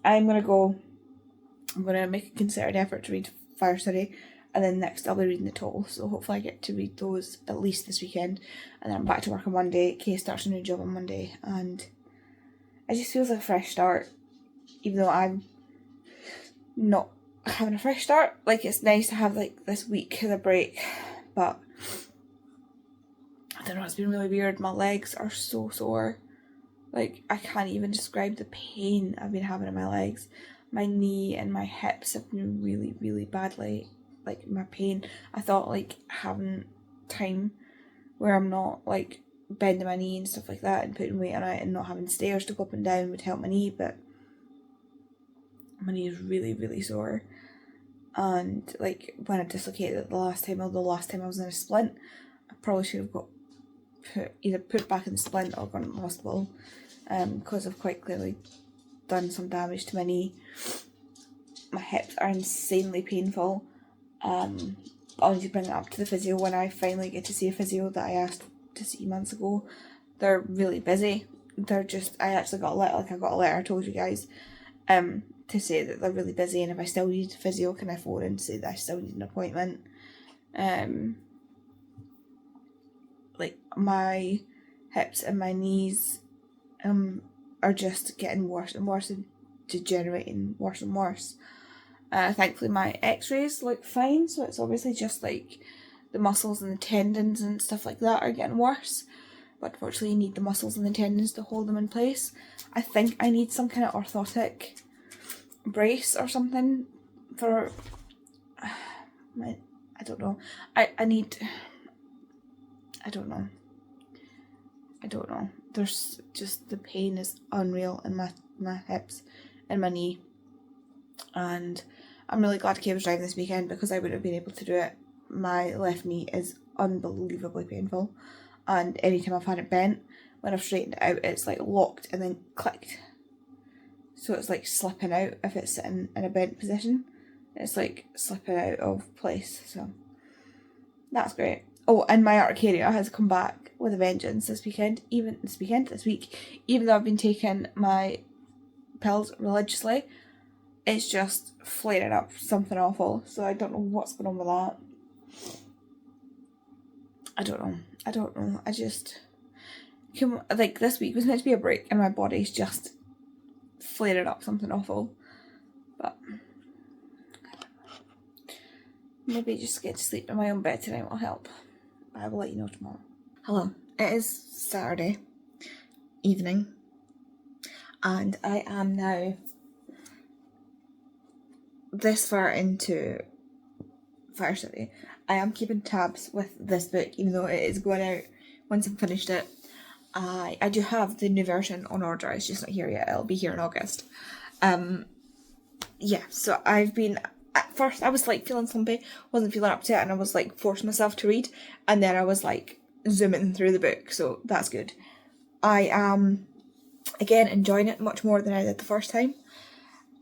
I'm gonna make a concerted effort to read Fire Study, and then next I'll be reading The Toll, so hopefully I get to read those at least this weekend, and then I'm back to work on Monday. Kay starts a new job on Monday, and it just feels like a fresh start, even though I'm not having a fresh start. Like, it's nice to have like this week of a break, but I don't know, it's been really weird. My legs are so sore. Like, I can't even describe the pain I've been having in my legs. My knee and my hips have been really, really badly, like, my pain. I thought, like, having time where I'm not, like, bending my knee and stuff like that and putting weight on it and not having stairs to go up and down would help my knee, but my knee is really, really sore. And, like, when I dislocated it the last time I was in a splint, I probably should have either put back in the splint or gone to the hospital, because I've quite clearly done some damage to my knee. My hips are insanely painful. I'll need to bring it up to the physio when I finally get to see a physio that I asked to see months ago. They're really busy. I actually got a letter, I got a letter, I told you guys, to say that they're really busy, and if I still need a physio, can I phone and say that I still need an appointment. Like, my hips and my knees are just getting worse and worse and degenerating worse and worse. Thankfully my x-rays look fine, so it's obviously just like the muscles and the tendons and stuff like that are getting worse. But unfortunately you need the muscles and the tendons to hold them in place. I think I need some kind of orthotic brace or something for I don't know. I don't know. There's just, the pain is unreal in my hips and my knee, and I'm really glad Kay was driving this weekend because I wouldn't have been able to do it. My left knee is unbelievably painful, and anytime I've had it bent, when I've straightened it out, it's like locked and then clicked. So it's like slipping out if it's sitting in a bent position. It's like slipping out of place, so that's great. Oh, and my urticaria has come back with a vengeance this week, even though I've been taking my pills religiously. It's just flaring up something awful, so I don't know what's going on with that. I don't know. I just, like, this week was meant to be a break and my body's just flaring up something awful. But maybe just get to sleep in my own bed tonight will help. I will let you know tomorrow. Hello, it is Saturday evening, and I am now this far into Fire City. I am keeping tabs with this book, even though it is going out once I've finished it. I do have the new version on order, it's just not here yet. It'll be here in August. Yeah, so I've been, at first I was like feeling slumpy, wasn't feeling up to it, and I was like forcing myself to read, and then I was like zooming through the book, so that's good. I am again enjoying it much more than I did the first time,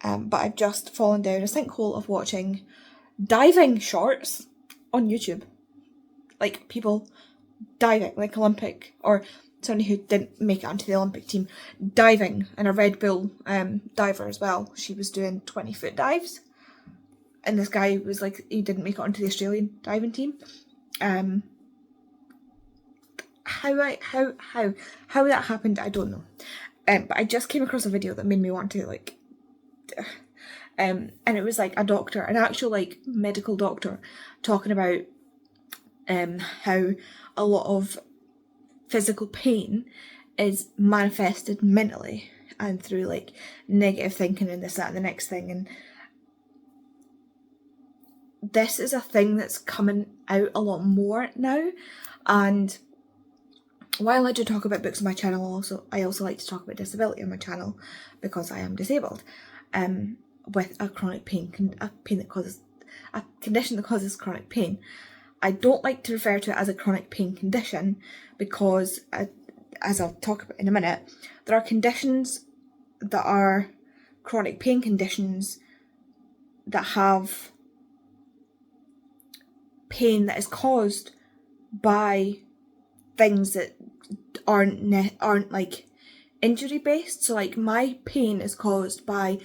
but I've just fallen down a sinkhole of watching diving shorts on YouTube, like people diving, like Olympic, or somebody who didn't make it onto the Olympic team, diving, and a Red Bull diver as well. She was doing 20-foot dives, and this guy was like, he didn't make it onto the Australian diving team. How that happened, I don't know. But I just came across a video that made me want to like, and it was like a doctor, an actual like medical doctor, talking about how a lot of physical pain is manifested mentally and through like negative thinking and this, that, and the next thing. And this is a thing that's coming out a lot more now. And while I do talk about books on my channel, I also like to talk about disability on my channel because I am disabled, with a chronic pain, a condition that causes chronic pain. I don't like to refer to it as a chronic pain condition because, as I'll talk about in a minute, there are conditions that are chronic pain conditions that have pain that is caused by things that aren't like injury based. So like my pain is caused by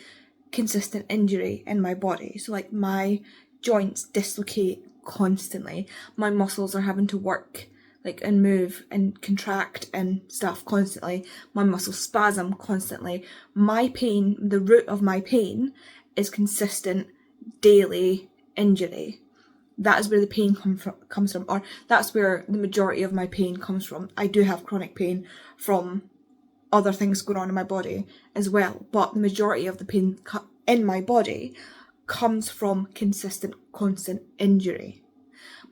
consistent injury in my body. So like my joints dislocate constantly, my muscles are having to work like and move and contract and stuff constantly, my muscles spasm constantly. My pain, the root of my pain is consistent daily injury. That is where the pain comes from, or that's where the majority of my pain comes from. I do have chronic pain from other things going on in my body as well, but the majority of the pain in my body comes from consistent, constant injury.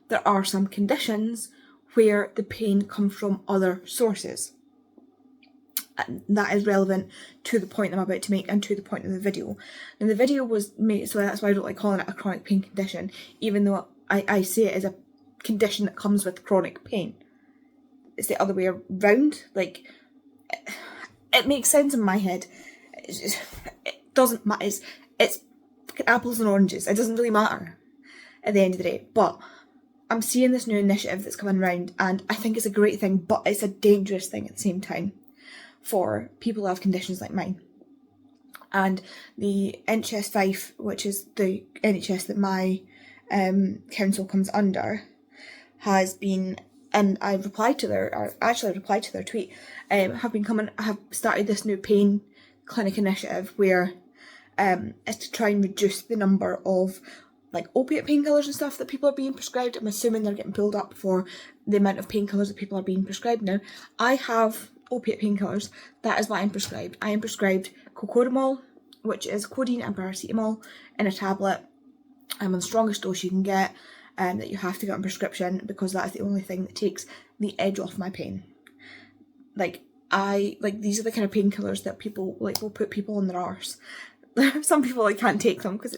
There are some conditions where the pain comes from other sources. And that is relevant to the point I'm about to make and to the point of the video. And the video was made, so that's why I don't like calling it a chronic pain condition, even though I say it as a condition that comes with chronic pain. It's the other way around. Like, it makes sense in my head. It doesn't matter. It's apples and oranges. It doesn't really matter at the end of the day. But I'm seeing this new initiative that's coming around, and I think it's a great thing, but it's a dangerous thing at the same time for people who have conditions like mine. And the NHS 5, which is the NHS that my council comes under, has been, and I replied to their tweet, have started this new pain clinic initiative where it's to try and reduce the number of like opiate painkillers and stuff that people are being prescribed. I'm assuming they're getting pulled up for the amount of painkillers that people are being prescribed now. I have opiate painkillers. That is what I'm prescribed. I am prescribed cocodamol, which is codeine and paracetamol in a tablet. I'm on the strongest dose you can get, that you have to get on prescription, because that is the only thing that takes the edge off my pain. These are the kind of painkillers that people like will put people on their arse. Some people like can't take them because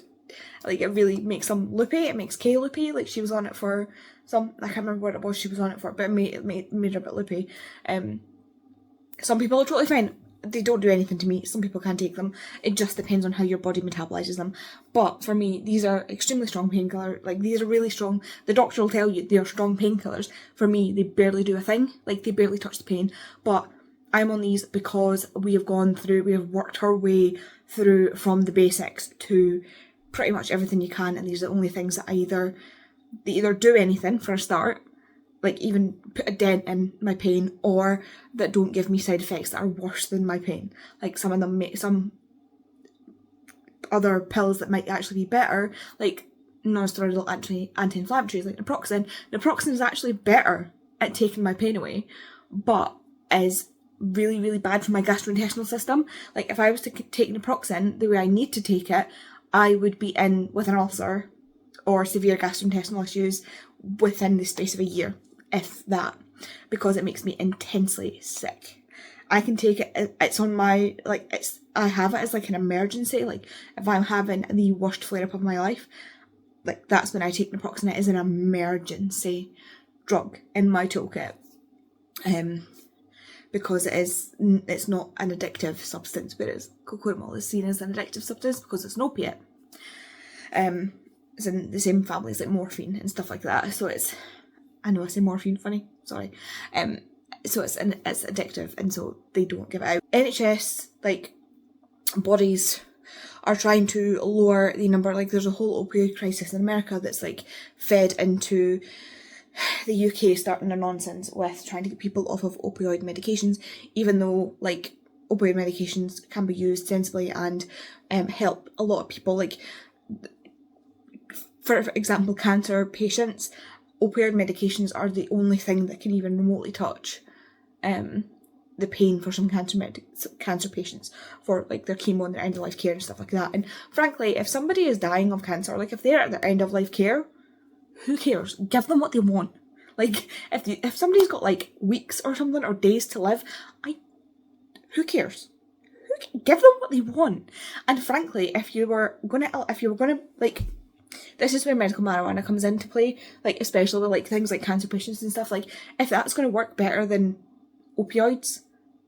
it really makes them loopy. It makes Kay loopy. Like, she was on it for some, I can't remember what it was she was on it for, but it made her a bit loopy. Some people are totally fine. They don't do anything to me. Some people can't take them. It just depends on how your body metabolizes them. But for me, these are extremely strong painkillers. Like, these are really strong. The doctor will tell you they are strong painkillers. For me, they barely do a thing. Like, they barely touch the pain. But I'm on these because we have worked our way through from the basics to pretty much everything you can. And these are the only things that they either do anything for a start, like even put a dent in my pain, or that don't give me side effects that are worse than my pain. Like, some of them make some other pills that might actually be better, like non-steroidal anti-inflammatories like naproxen. Naproxen is actually better at taking my pain away, but is really, really bad for my gastrointestinal system. Like, if I was to take naproxen the way I need to take it, I would be in with an ulcer or severe gastrointestinal issues within the space of a year, if that, because it makes me intensely sick. I can take it, it's on my, I have it as like an emergency. Like, if I'm having the worst flare-up of my life, like, that's when I take naproxen. It is an emergency drug in my toolkit. Because it's not an addictive substance, whereas cocodamol is seen as an addictive substance because it's an opiate. It's in the same family as like morphine and stuff like that. So I know I say morphine funny, sorry. So it's addictive, and so they don't give it out. NHS bodies are trying to lower the number. Like, there's a whole opioid crisis in America that's like fed into the UK, starting their nonsense with trying to get people off of opioid medications, even though like opioid medications can be used sensibly and help a lot of people. Like, for example, cancer patients, opioid medications are the only thing that can even remotely touch the pain for some cancer patients, for like their chemo and their end of life care and stuff like that. And frankly, if somebody is dying of cancer, like if they're at their end of life care, who cares? Give them what they want. Like, if somebody's got like weeks or something, or days to live, who cares? Give them what they want. And frankly, if you were gonna like, this is where medical marijuana comes into play, like especially with like things like cancer patients and stuff. Like, if that's going to work better than opioids,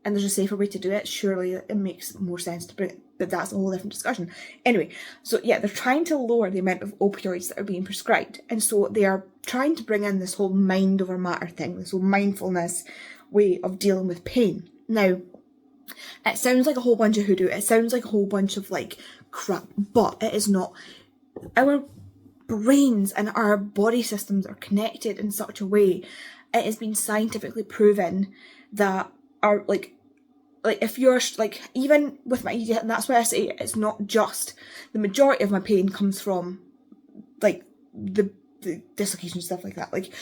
and there's a safer way to do it, surely it makes more sense to bring it. But that's a whole different discussion. Anyway, so yeah, they're trying to lower the amount of opioids that are being prescribed. And so they are trying to bring in this whole mind over matter thing, this whole mindfulness way of dealing with pain. Now, it sounds like a whole bunch of hoodoo. It sounds like a whole bunch of like crap, but it is not. Our brains and our body systems are connected in such a way. It has been scientifically proven that our like if you're like, even with my ED, and that's why I say it's not just, the majority of my pain comes from like the dislocation and stuff like that. Like,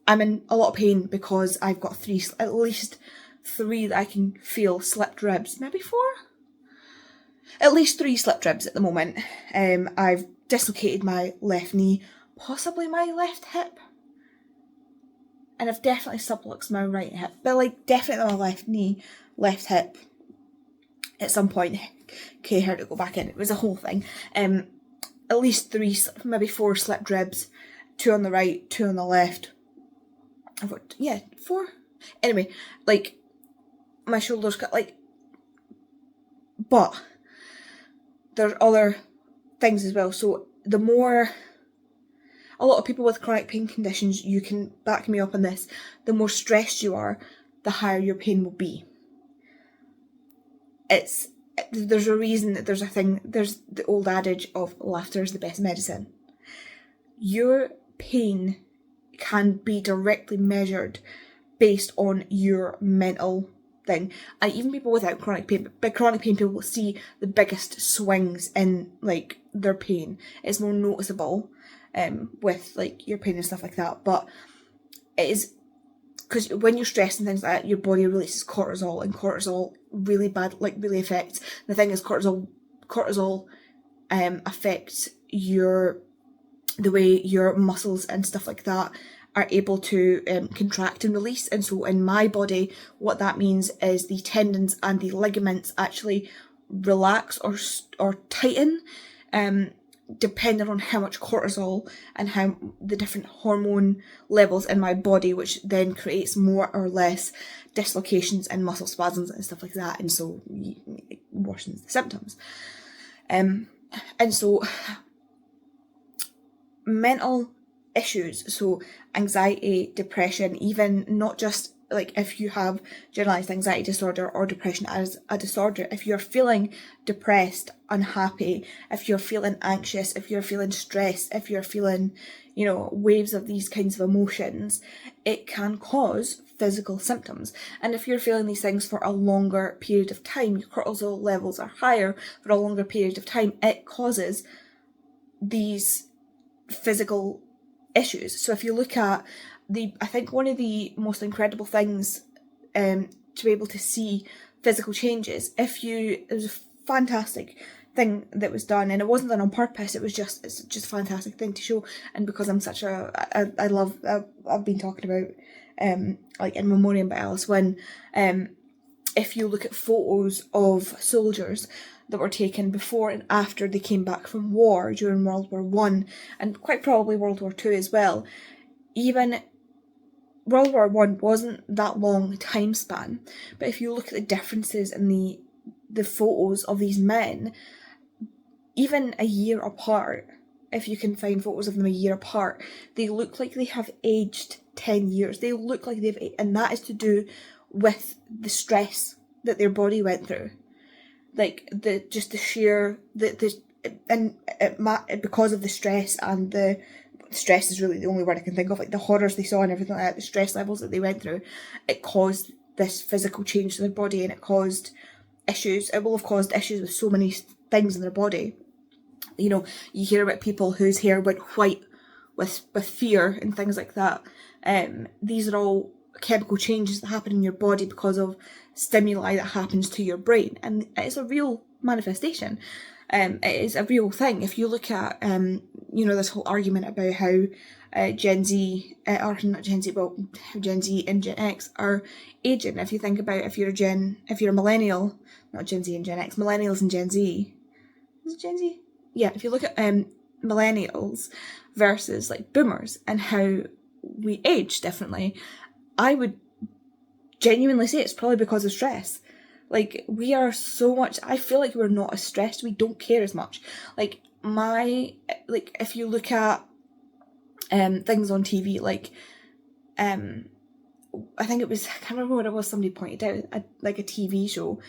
I'm in a lot of pain because I've got at least three that I can feel slipped ribs, maybe 4, at least 3 slipped ribs at the moment. I've dislocated my left knee, possibly my left hip, and I've definitely subluxed my right hip, but like definitely my left knee, left hip. At some point, Kay had to go back in. It was a whole thing. At least 3, maybe 4 slipped ribs, 2 on the right, 2 on the left. I've got 4. Anyway, like, my shoulders cut, like, but there's other things as well. So the more a lot of people with chronic pain conditions, you can back me up on this, the more stressed you are, the higher your pain will be. There's a reason that there's the old adage of laughter is the best medicine. Your pain can be directly measured based on your mental thing. And even people without chronic pain, but chronic pain people will see the biggest swings in like their pain. It's more noticeable with like your pain and stuff like that. But it is because when you're stressed and things like that, your body releases cortisol, and cortisol really affects. The thing is, cortisol affects the way your muscles and stuff like that are able to contract and release. And so in my body, what that means is the tendons and the ligaments actually relax or tighten, depending on how much cortisol and how the different hormone levels in my body, which then creates more or less dislocations and muscle spasms and stuff like that. And so it worsens the symptoms. And so mental issues, so anxiety, depression, even not just like if you have generalized anxiety disorder or depression as a disorder, if you're feeling depressed, unhappy, if you're feeling anxious, if you're feeling stressed, if you're feeling, waves of these kinds of emotions, it can cause physical symptoms. And if you're feeling these things for a longer period of time, your cortisol levels are higher for a longer period of time, it causes these physical issues. So if you look at I think one of the most incredible things to be able to see physical changes, it was a fantastic thing that was done, and it wasn't done on purpose, it's just a fantastic thing to show. And because I'm such I've been talking about like In Memoriam by Alice Wynne, if you look at photos of soldiers that were taken before and after they came back from war during World War One, and quite probably World War Two as well. Even World War One wasn't that long a time span, but if you look at the differences in the photos of these men, even a year apart, if you can find photos of them a year apart, they look like they have aged 10 years. They look like and that is to do with the stress that their body went through. Like because of the stress, and the stress is really the only word I can think of, like the horrors they saw and everything like that, the stress levels that they went through, it caused this physical change to their body, and it caused issues. It will have caused issues with so many things in their body. You hear about people whose hair went white with fear and things like that. These are all chemical changes that happen in your body because of stimuli that happens to your brain, and it's a real manifestation. It is a real thing. If you look at this whole argument about how Gen Z Gen Z and Gen X are aging. If you think about if you're a millennial, not Gen Z and Gen X, millennials and Gen Z. Is it Gen Z? Yeah, if you look at millennials versus like boomers and how we age differently, I would genuinely say it's probably because of stress. Like, we are so much, I feel like we're not as stressed, we don't care as much. Like, if you look at things on TV, like, I think it was, I can't remember what it was, somebody pointed out, like a TV show,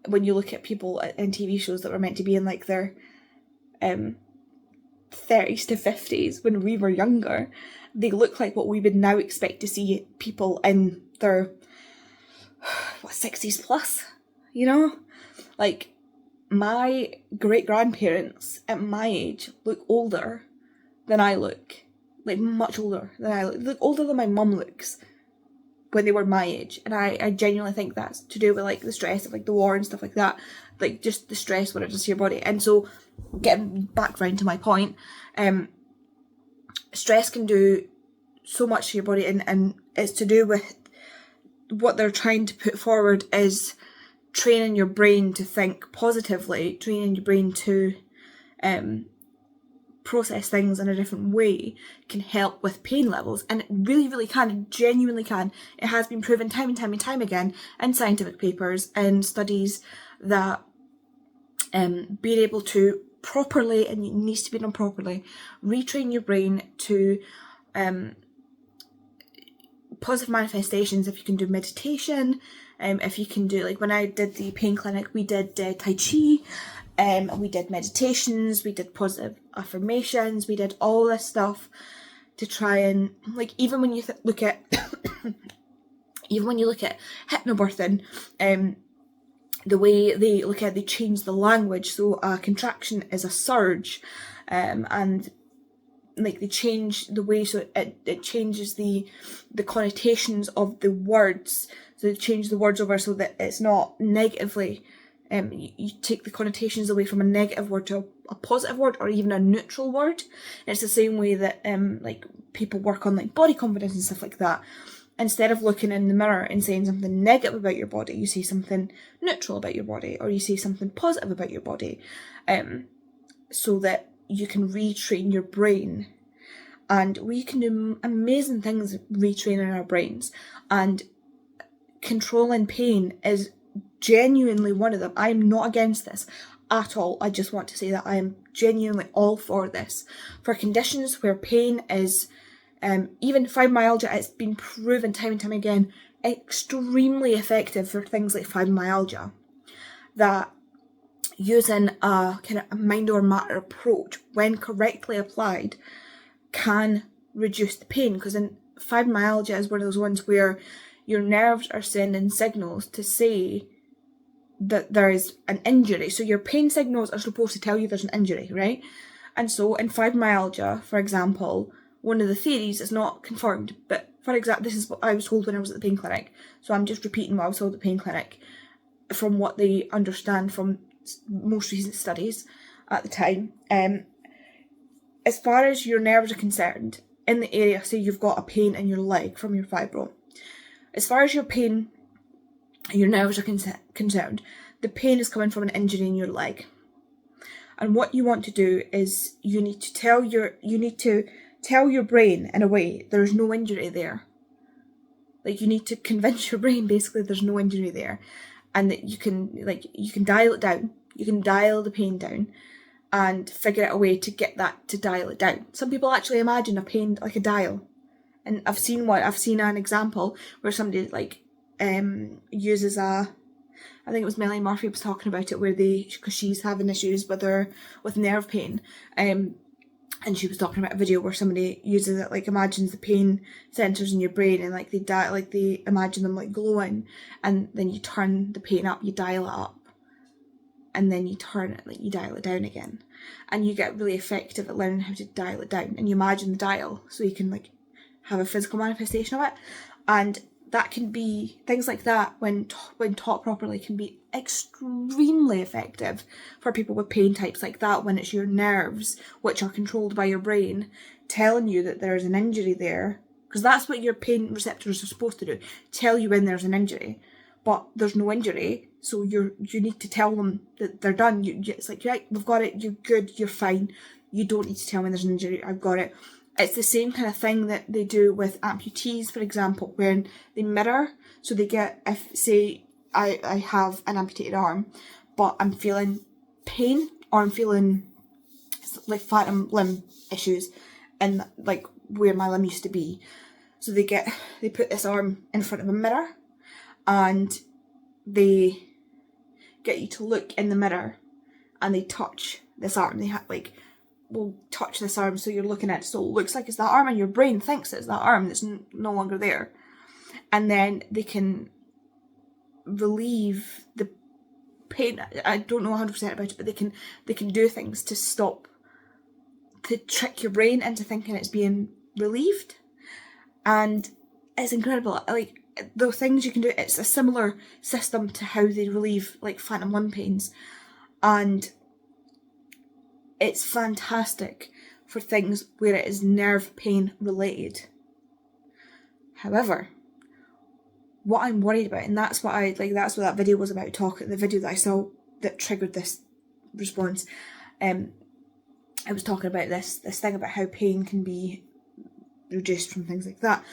when you look at people in TV shows that were meant to be in like their 30s to 50s when we were younger, they look like what we would now expect to see people in their 60s plus, like my great grandparents at my age look older than I look, like much older than I look older than my mum looks when they were my age. And I genuinely think that's to do with like the stress of like the war and stuff like that, like just the stress what it does to your body. And so getting back round to my point, stress can do so much to your body, and it's to do with what they're trying to put forward is training your brain to think positively, training your brain to process things in a different way can help with pain levels. And it really, really can, it genuinely can. It has been proven time and time and time again in scientific papers and studies that being able to properly, and it needs to be done properly, retrain your brain to positive manifestations. If you can do meditation, if you can do, like when I did the pain clinic, we did Tai Chi, we did meditations, we did positive affirmations, we did all this stuff to try and, like, even when you look at even when you look at hypnobirthing, the way they look at, they change the language, so a contraction is a surge, and like they change the way, so it changes the connotations of the words, so they change the words over so that it's not negatively, you take the connotations away from a negative word to a positive word, or even a neutral word. And it's the same way that like people work on like body confidence and stuff like that. Instead of looking in the mirror and saying something negative about your body, you say something neutral about your body, or you say something positive about your body, so that you can retrain your brain. And we can do amazing things retraining our brains, and controlling pain is genuinely one of them. I'm not against this at all. I just want to say that I am genuinely all for this. For conditions where pain is, even fibromyalgia, it's been proven time and time again, extremely effective for things like fibromyalgia, that using a kind of a mind over matter approach, when correctly applied, can reduce the pain. Because in fibromyalgia is one of those ones where your nerves are sending signals to say that there is an injury. So your pain signals are supposed to tell you there's an injury, right? And so in fibromyalgia, for example, one of the theories is not confirmed, but for example, this is what I was told when I was at the pain clinic, so I'm just repeating what I was told at the pain clinic from what they understand from most recent studies at the time. As far as your nerves are concerned, in the area, say you've got a pain in your leg from your fibro, as far as your pain, your nerves are concerned, the pain is coming from an injury in your leg. And what you want to do is you need to tell your brain in a way there's no injury there. Like, you need to convince your brain basically there's no injury there, and that you can dial it down. You can dial the pain down and figure out a way to get that to dial it down. Some people actually imagine a pain like a dial. And I've seen an example where somebody uses I think it was Melanie Murphy was talking about it, where because she's having issues with nerve pain, and she was talking about a video where somebody uses it, like imagines the pain centers in your brain, and like they imagine them like glowing, and then you turn the pain up, you dial it up, and then you turn it, like you dial it down again, and you get really effective at learning how to dial it down, and you imagine the dial so you can like have a physical manifestation of it. And that can be, things like that, when taught properly, can be extremely effective for people with pain types like that, when it's your nerves, which are controlled by your brain, telling you that there's an injury there, because that's what your pain receptors are supposed to do, tell you when there's an injury. But there's no injury, so you need to tell them that they're done. It's like, right, we've got it, you're good, you're fine, you don't need to tell me there's an injury, I've got it. It's the same kind of thing that they do with amputees, for example, when they mirror. So they get, if say I have an amputated arm, but I'm feeling pain, or I'm feeling like phantom limb issues and like where my limb used to be. So they put this arm in front of a mirror, and they get you to look in the mirror, and they touch this arm. They will touch this arm, so you're looking at it, so it looks like it's that arm, and your brain thinks it's that arm that's no longer there. And then they can relieve the pain. I don't know 100% about it, but they can do things to trick your brain into thinking it's being relieved. And it's incredible. Like, the things you can do, it's a similar system to how they relieve like phantom limb pains, and it's fantastic for things where it is nerve pain related. However, what I'm worried about, and that's what that video was about, the video that I saw that triggered this response, I was talking about this thing about how pain can be reduced from things like that.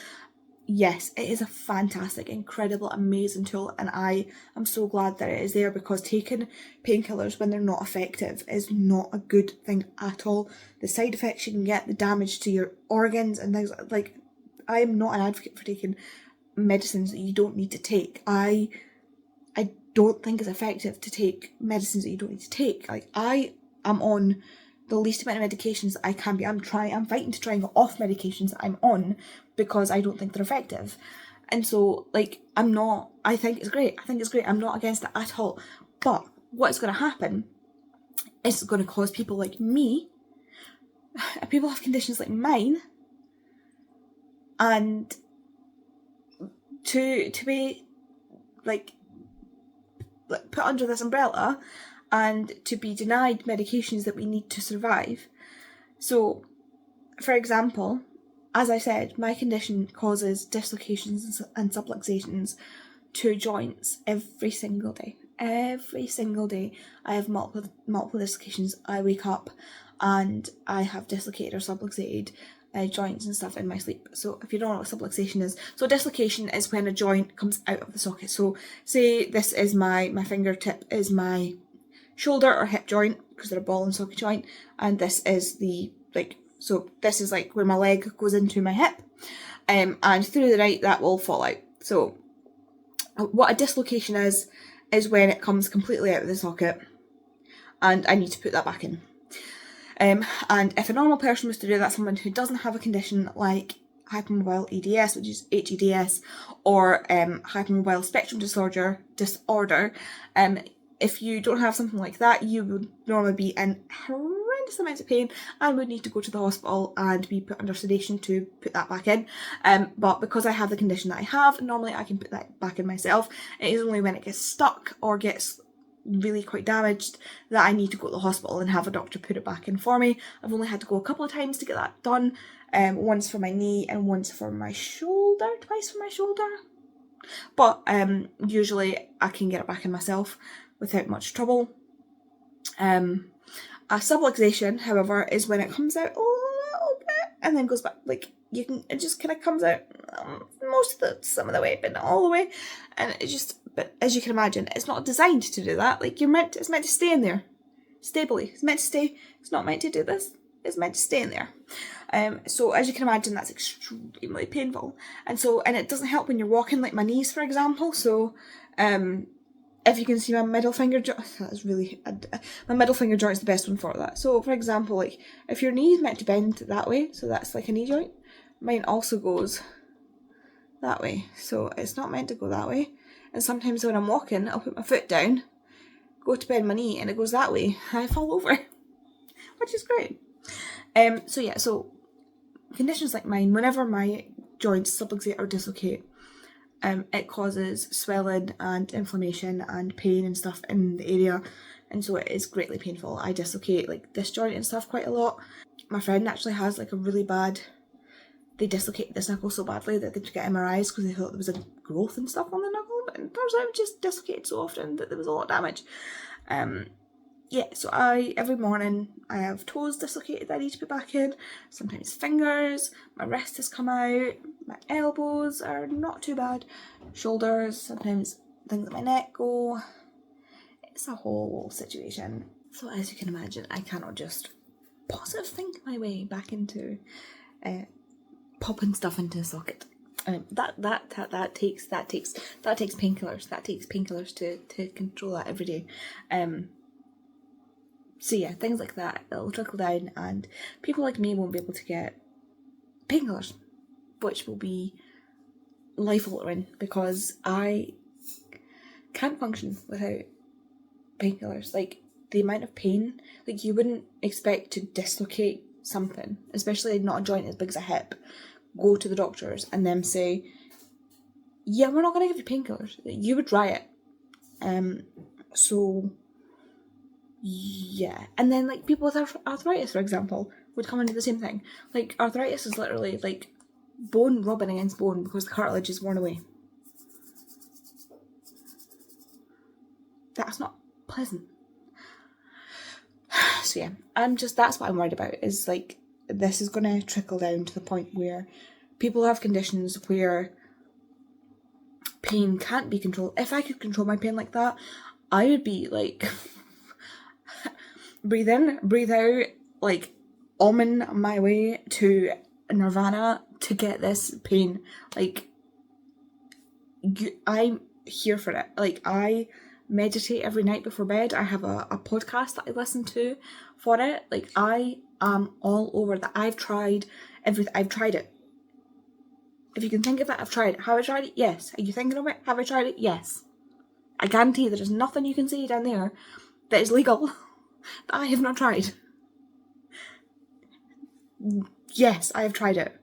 yes, it is a fantastic, incredible, amazing tool, and I am so glad that it is there, because taking painkillers when they're not effective is not a good thing at all. The side effects you can get, the damage to your organs and things like, I am not an advocate for taking medicines that you don't need to take. I don't think it's effective to take medicines that you don't need to take. Like, I am on the least amount of medications that I can be. I'm fighting to try and get off medications that I'm on because I don't think they're effective. And so, like, I think it's great. I'm not against it at all. But what's going to happen is it's going to cause people like me, people have conditions like mine, and to be like put under this umbrella and to be denied medications that we need to survive. So, for example, as I said, my condition causes dislocations and subluxations to joints every single day. Every single day I have multiple dislocations. I wake up and I have dislocated or subluxated joints and stuff in my sleep. So if you don't know what subluxation is, so dislocation is when a joint comes out of the socket. So say this is my fingertip is my shoulder or hip joint, because they're a ball and socket joint, and this is the so this is like where my leg goes into my hip, and through the night that will fall out. So what a dislocation is when it comes completely out of the socket and I need to put that back in. And if a normal person was to do that, someone who doesn't have a condition like hypermobile EDS, which is HEDS, or hypermobile spectrum disorder, if you don't have something like that, you would normally be in horrendous amounts of pain and would need to go to the hospital and be put under sedation to put that back in. But because I have the condition that I have, normally I can put that back in myself. It is only when it gets stuck or gets really quite damaged that I need to go to the hospital and have a doctor put it back in for me. I've only had to go a couple of times to get that done. Once for my knee and once for my shoulder, twice for my shoulder. But usually I can get it back in myself without much trouble. A subluxation, however, is when it comes out a little bit and then goes back. Like, it just kind of comes out some of the way, but not all the way. And but as you can imagine, it's not designed to do that. Like, it's meant to stay in there stably. It's meant to stay. It's not meant to do this. It's meant to stay in there. So as you can imagine, that's extremely painful. And it doesn't help when you're walking, like my knees, for example. So, if you can see my middle finger joint, my middle finger joint is the best one for that. So, for example, like if your knee is meant to bend that way, so that's like a knee joint, mine also goes that way. So it's not meant to go that way. And sometimes when I'm walking, I'll put my foot down, go to bend my knee, and it goes that way. I fall over, which is great. So conditions like mine, whenever my joints subluxate or dislocate, it causes swelling and inflammation and pain and stuff in the area, and so it is greatly painful. I dislocate like this joint and stuff quite a lot. My friend actually has like a really bad, they dislocated this knuckle so badly that they had to get MRIs because they thought there was a growth and stuff on the knuckle, but it turns out it just dislocated so often that there was a lot of damage. So every morning I have toes dislocated that I need to put back in, sometimes fingers, my wrist has come out, my elbows are not too bad, shoulders, sometimes things at my neck go. It's a whole situation. So as you can imagine, I cannot just positive think my way back into popping stuff into a socket. That takes painkillers. That takes painkillers to control that every day. So yeah, things like that, it'll trickle down and people like me won't be able to get painkillers, which will be life-altering because I can't function without painkillers. Like, the amount of pain, like, you wouldn't expect to dislocate something, especially not a joint as big as a hip, go to the doctors and them say, yeah, we're not going to give you painkillers. You would riot. So yeah, and then like people with arthritis, for example, would come and do the same thing. Like, arthritis is literally like bone rubbing against bone because the cartilage is worn away. That's not pleasant. So yeah, that's what I'm worried about, is like this is going to trickle down to the point where people have conditions where pain can't be controlled. If I could control my pain like that, I would be like breathe in, breathe out, like on my way to nirvana to get this pain. Like, I'm here for it. Like, I meditate every night before bed. I have a podcast that I listen to for it. Like, I am all over that. I've tried everything. I've tried it. If you can think of it, I've tried it. Have I tried it? Yes. Are you thinking of it? Have I tried it? Yes. I guarantee there is nothing you can see down there that is legal that I have not tried. Yes, I have tried it.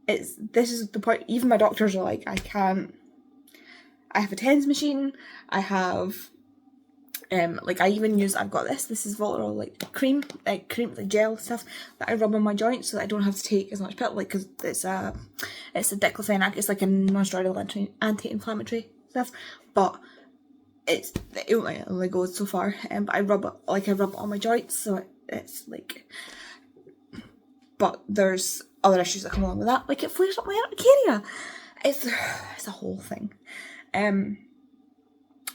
This is the point. Even my doctors are like, I can't. I have a TENS machine. I have, like, I even use. I've got this. This is Voltaren, like cream, like gel stuff that I rub on my joints so that I don't have to take as much pill. Like, because it's a diclofenac. It's like a non-steroidal anti-inflammatory stuff, but it only goes so far. But I rub it on my joints, so it's like. But there's other issues that come along with that, like it flares up my urticaria. It's a whole thing.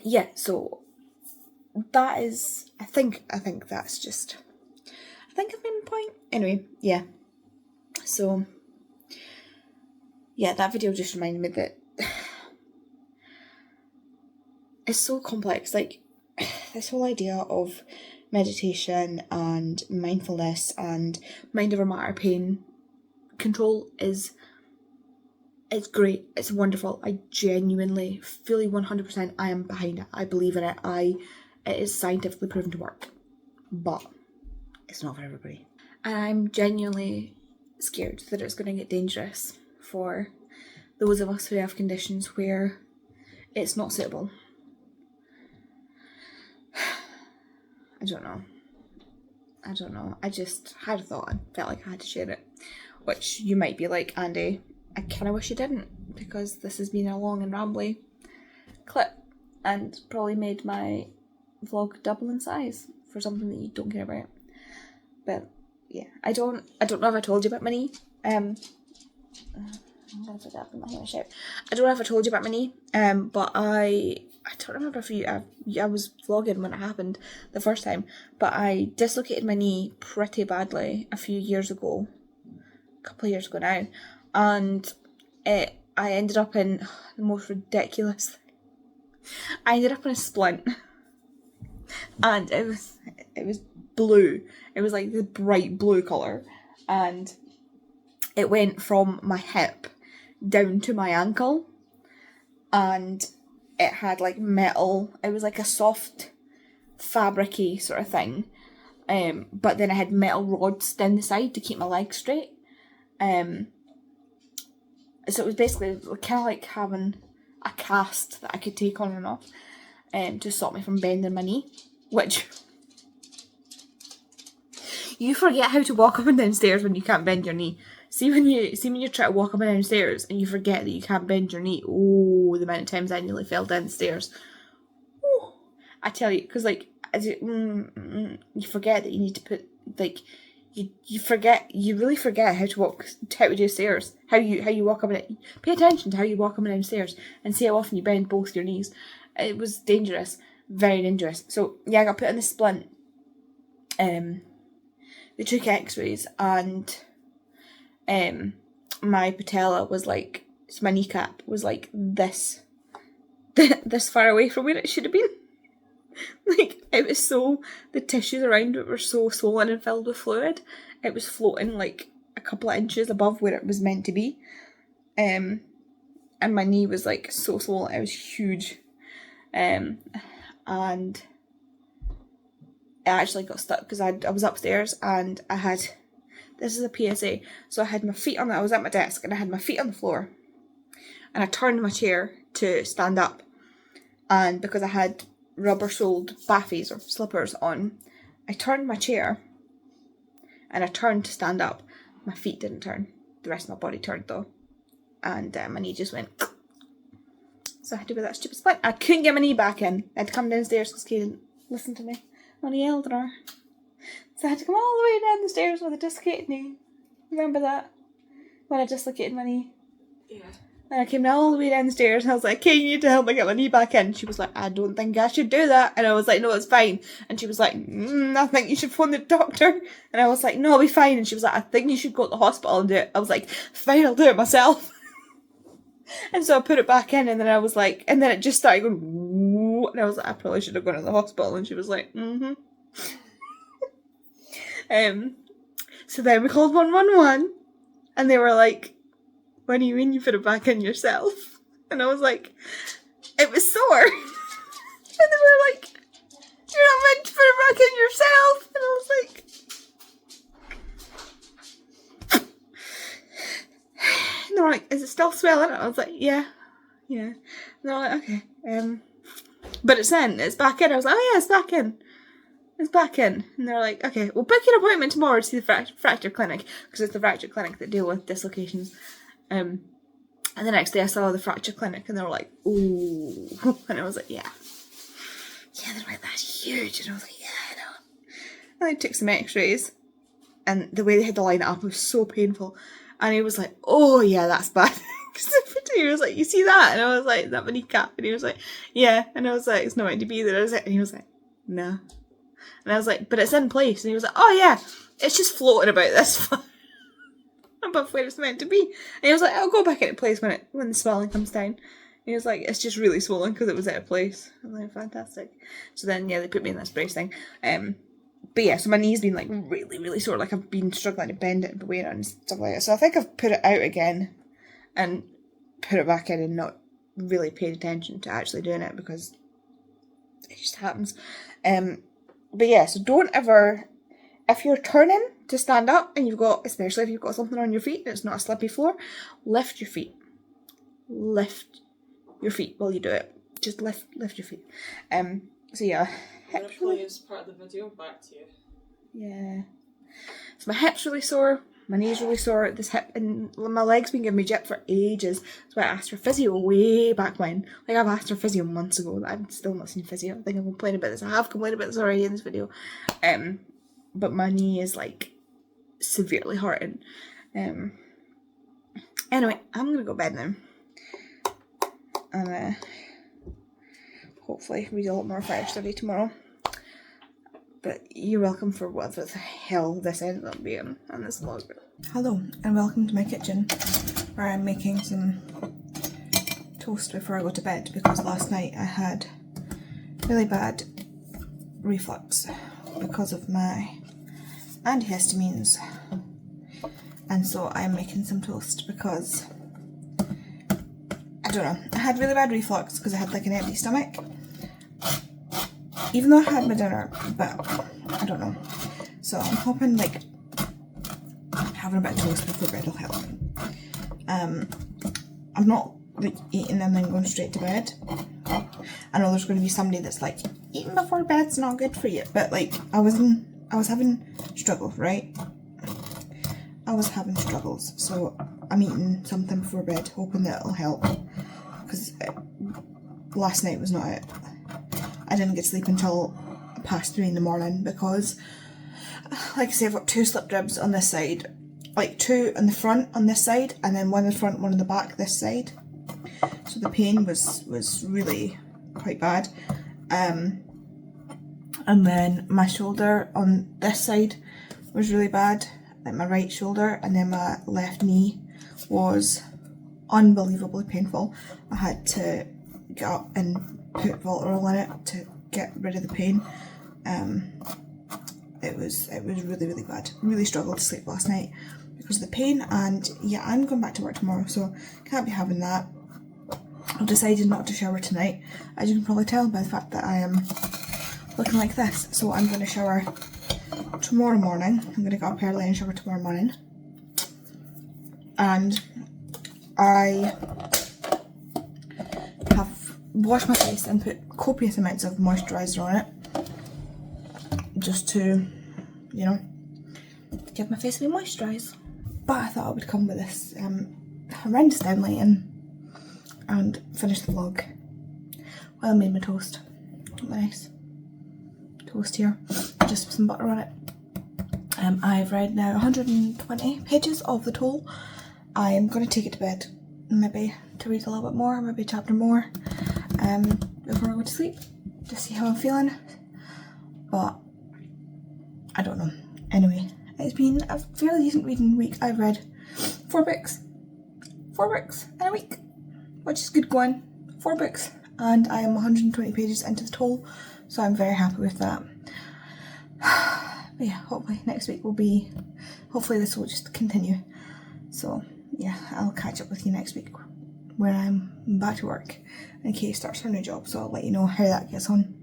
Yeah, so that is, I think that's just, I think I've made my point. Anyway, yeah. So, yeah, that video just reminded me that it's so complex. Like, this whole idea of meditation and mindfulness and mind over matter pain control is great. It's wonderful. I genuinely, fully 100% I am behind it. I believe in it. It is scientifically proven to work. But it's not for everybody. And I'm genuinely scared that it's going to get dangerous for those of us who have conditions where it's not suitable. I don't know. I just had a thought and felt like I had to share it. Which you might be like, Andy, I kind of wish you didn't, because this has been a long and rambly clip and probably made my vlog double in size for something that you don't care about. But yeah, I don't know if I told you about my knee. I'm gonna put that in my hair shape. I don't know if I told you about my knee. But I don't remember if I was vlogging when it happened the first time, but I dislocated my knee pretty badly a few years ago. A couple of years ago now, and I ended up in the most ridiculous thing. I ended up in a splint, and it was blue. It was like the bright blue colour, and it went from my hip down to my ankle, and it had like metal. It was like a soft, fabric-y sort of thing, but then I had metal rods down the side to keep my legs straight. So it was basically kind of like having a cast that I could take on and off, to stop me from bending my knee, which you forget how to walk up and down stairs when you can't bend your knee. See when you try to walk up and down stairs and you forget that you can't bend your knee. Oh, the amount of times I nearly fell down the stairs. Oh, I tell you, because like you forget that you need to put like. You really forget how to do stairs, how you walk up and down. Pay attention to how you walk up and down stairs and see how often you bend both your knees. It was dangerous, very dangerous. So yeah, I got put in the splint. They took x-rays and my patella was like, so my kneecap was like this far away from where it should have been. Like, it was so, the tissues around it were so swollen and filled with fluid. It was floating like a couple of inches above where it was meant to be. And my knee was like so swollen, it was huge. And it actually got stuck because I was upstairs and I had, this is a PSA, so I had my feet on, I was at my desk and I had my feet on the floor. And I turned my chair to stand up. And because I had rubber-soled baffies or slippers on, I turned my chair and I turned to stand up. My feet didn't turn. The rest of my body turned though. And my knee just went. So I had to do that stupid splint. I couldn't get my knee back in. I had to come downstairs because Kay didn't listen to me when he yelled at her. So I had to come all the way down the stairs with a dislocated knee. Remember that? When I dislocated my knee? Yeah. And I came all the way downstairs and I was like, okay, you need to help me get my knee back in. She was like, I don't think I should do that. And I was like, no, it's fine. And she was like, I think you should phone the doctor. And I was like, no, I'll be fine. And she was like, I think you should go to the hospital and do it. I was like, fine, I'll do it myself. And so I put it back in, and then I was like, and then it just started going, woo, and I was like, I probably should have gone to the hospital. And she was like, So then we called 111, and they were like, what do you mean you put it back in yourself? And I was like, it was sore. And they were like, you're not meant to put it back in yourself. And I was like, and they were like, is it still swelling? And I was like, yeah. And they were like, okay. But it's in, it's back in. I was like, oh yeah, it's back in. It's back in. And they're like, okay, we'll book your appointment tomorrow to see the fracture clinic, because it's the fracture clinic that deal with dislocations. And the next day I saw the fracture clinic, and they were like, ooh. And I was like, yeah. Yeah, they're like, that's huge. And I was like, yeah, I know. And I took some x-rays, and the way they had to line it up was so painful. And he was like, oh yeah, that's bad. Because he was like, you see that? And I was like, is that my kneecap? And he was like, yeah. And I was like, it's not meant to be there, is it? And he was like, no. And I was like, but it's in place. And he was like, oh yeah, it's just floating about this far above where it's meant to be. And he was like, I'll go back into place when the swelling comes down. And he was like, it's just really swollen because it was out of place. I was like, fantastic. So then, yeah, they put me in this brace thing. But yeah, so my knee's been like really, really sore. Like I've been struggling to bend it and weigh it and stuff like that. So I think I've put it out again and put it back in and not really paid attention to actually doing it because it just happens. But yeah, so don't ever, if you're turning to stand up and especially if you've got something on your feet and it's not a slippy floor, lift your feet. Lift your feet while you do it. Just lift your feet. So yeah. I'm going to play as part of the video back to you. Yeah. So my hip's really sore. My knee's really sore. This hip and my leg's been giving me jip for ages. That's why I asked for physio way back when. Like I've asked for physio months ago. I've still not seen physio. I think I've complained about this. I have complained about this already in this video. But my knee is like severely hurting. Anyway, I'm gonna go to bed now. And hopefully read a lot more fire study tomorrow. But you're welcome for whatever the hell this ends up being on this vlog. Hello and welcome to my kitchen where I'm making some toast before I go to bed because last night I had really bad reflux because of my antihistamines, and so I'm making some toast because I don't know, I had really bad reflux because I had like an empty stomach. Even though I had my dinner, but I don't know. So I'm hoping like having a bit of toast before bed will help. I'm not like eating and then going straight to bed. I know there's going to be somebody that's like, eating before bed's not good for you, but like I was having struggles, right? I was having struggles, so I'm eating something before bed, hoping that it'll help. Because last night was not it. I didn't get to sleep until past 3 in the morning because, like I say, I've got 2 slip ribs on this side, like 2 in the front on this side, and then 1 in the front, 1 in the back this side. So the pain was really quite bad. And then my shoulder on this side was really bad, like my right shoulder, and then my left knee was unbelievably painful. I had to get up and put Voltarol in it to get rid of the pain. It was really, really bad. Really struggled to sleep last night because of the pain, and yeah, I'm going back to work tomorrow, so can't be having that. I've decided not to shower tonight, as you can probably tell by the fact that I am looking like this. So I'm going to shower tomorrow morning. I'm going to get up early and shower tomorrow morning. And I have washed my face and put copious amounts of moisturiser on it, just to, you know, give my face a bit moisturised. But I thought I would come with this horrendous downlighting and finish the vlog while I made my toast. Nice toast here, just with some butter on it. I've read now 120 pages of the Toll. I am going to take it to bed maybe to read a little bit more, maybe a chapter more, before I go to sleep, to see how I'm feeling. But I don't know. Anyway, it's been a fairly decent reading week. I've read 4 books. 4 books in a week, which is good going. 4 books, and I am 120 pages into the total, so I'm very happy with that. But yeah, hopefully next week will be, hopefully this will just continue. So yeah, I'll catch up with you next week when I'm back to work and Kay starts her new job, so I'll let you know how that gets on.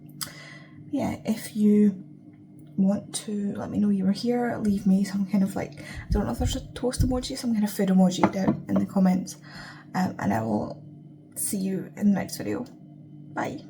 Yeah, if you want to let me know you were here, leave me some kind of like, I don't know if there's a toast emoji, some kind of food emoji down in the comments, and I will see you in the next video. Bye.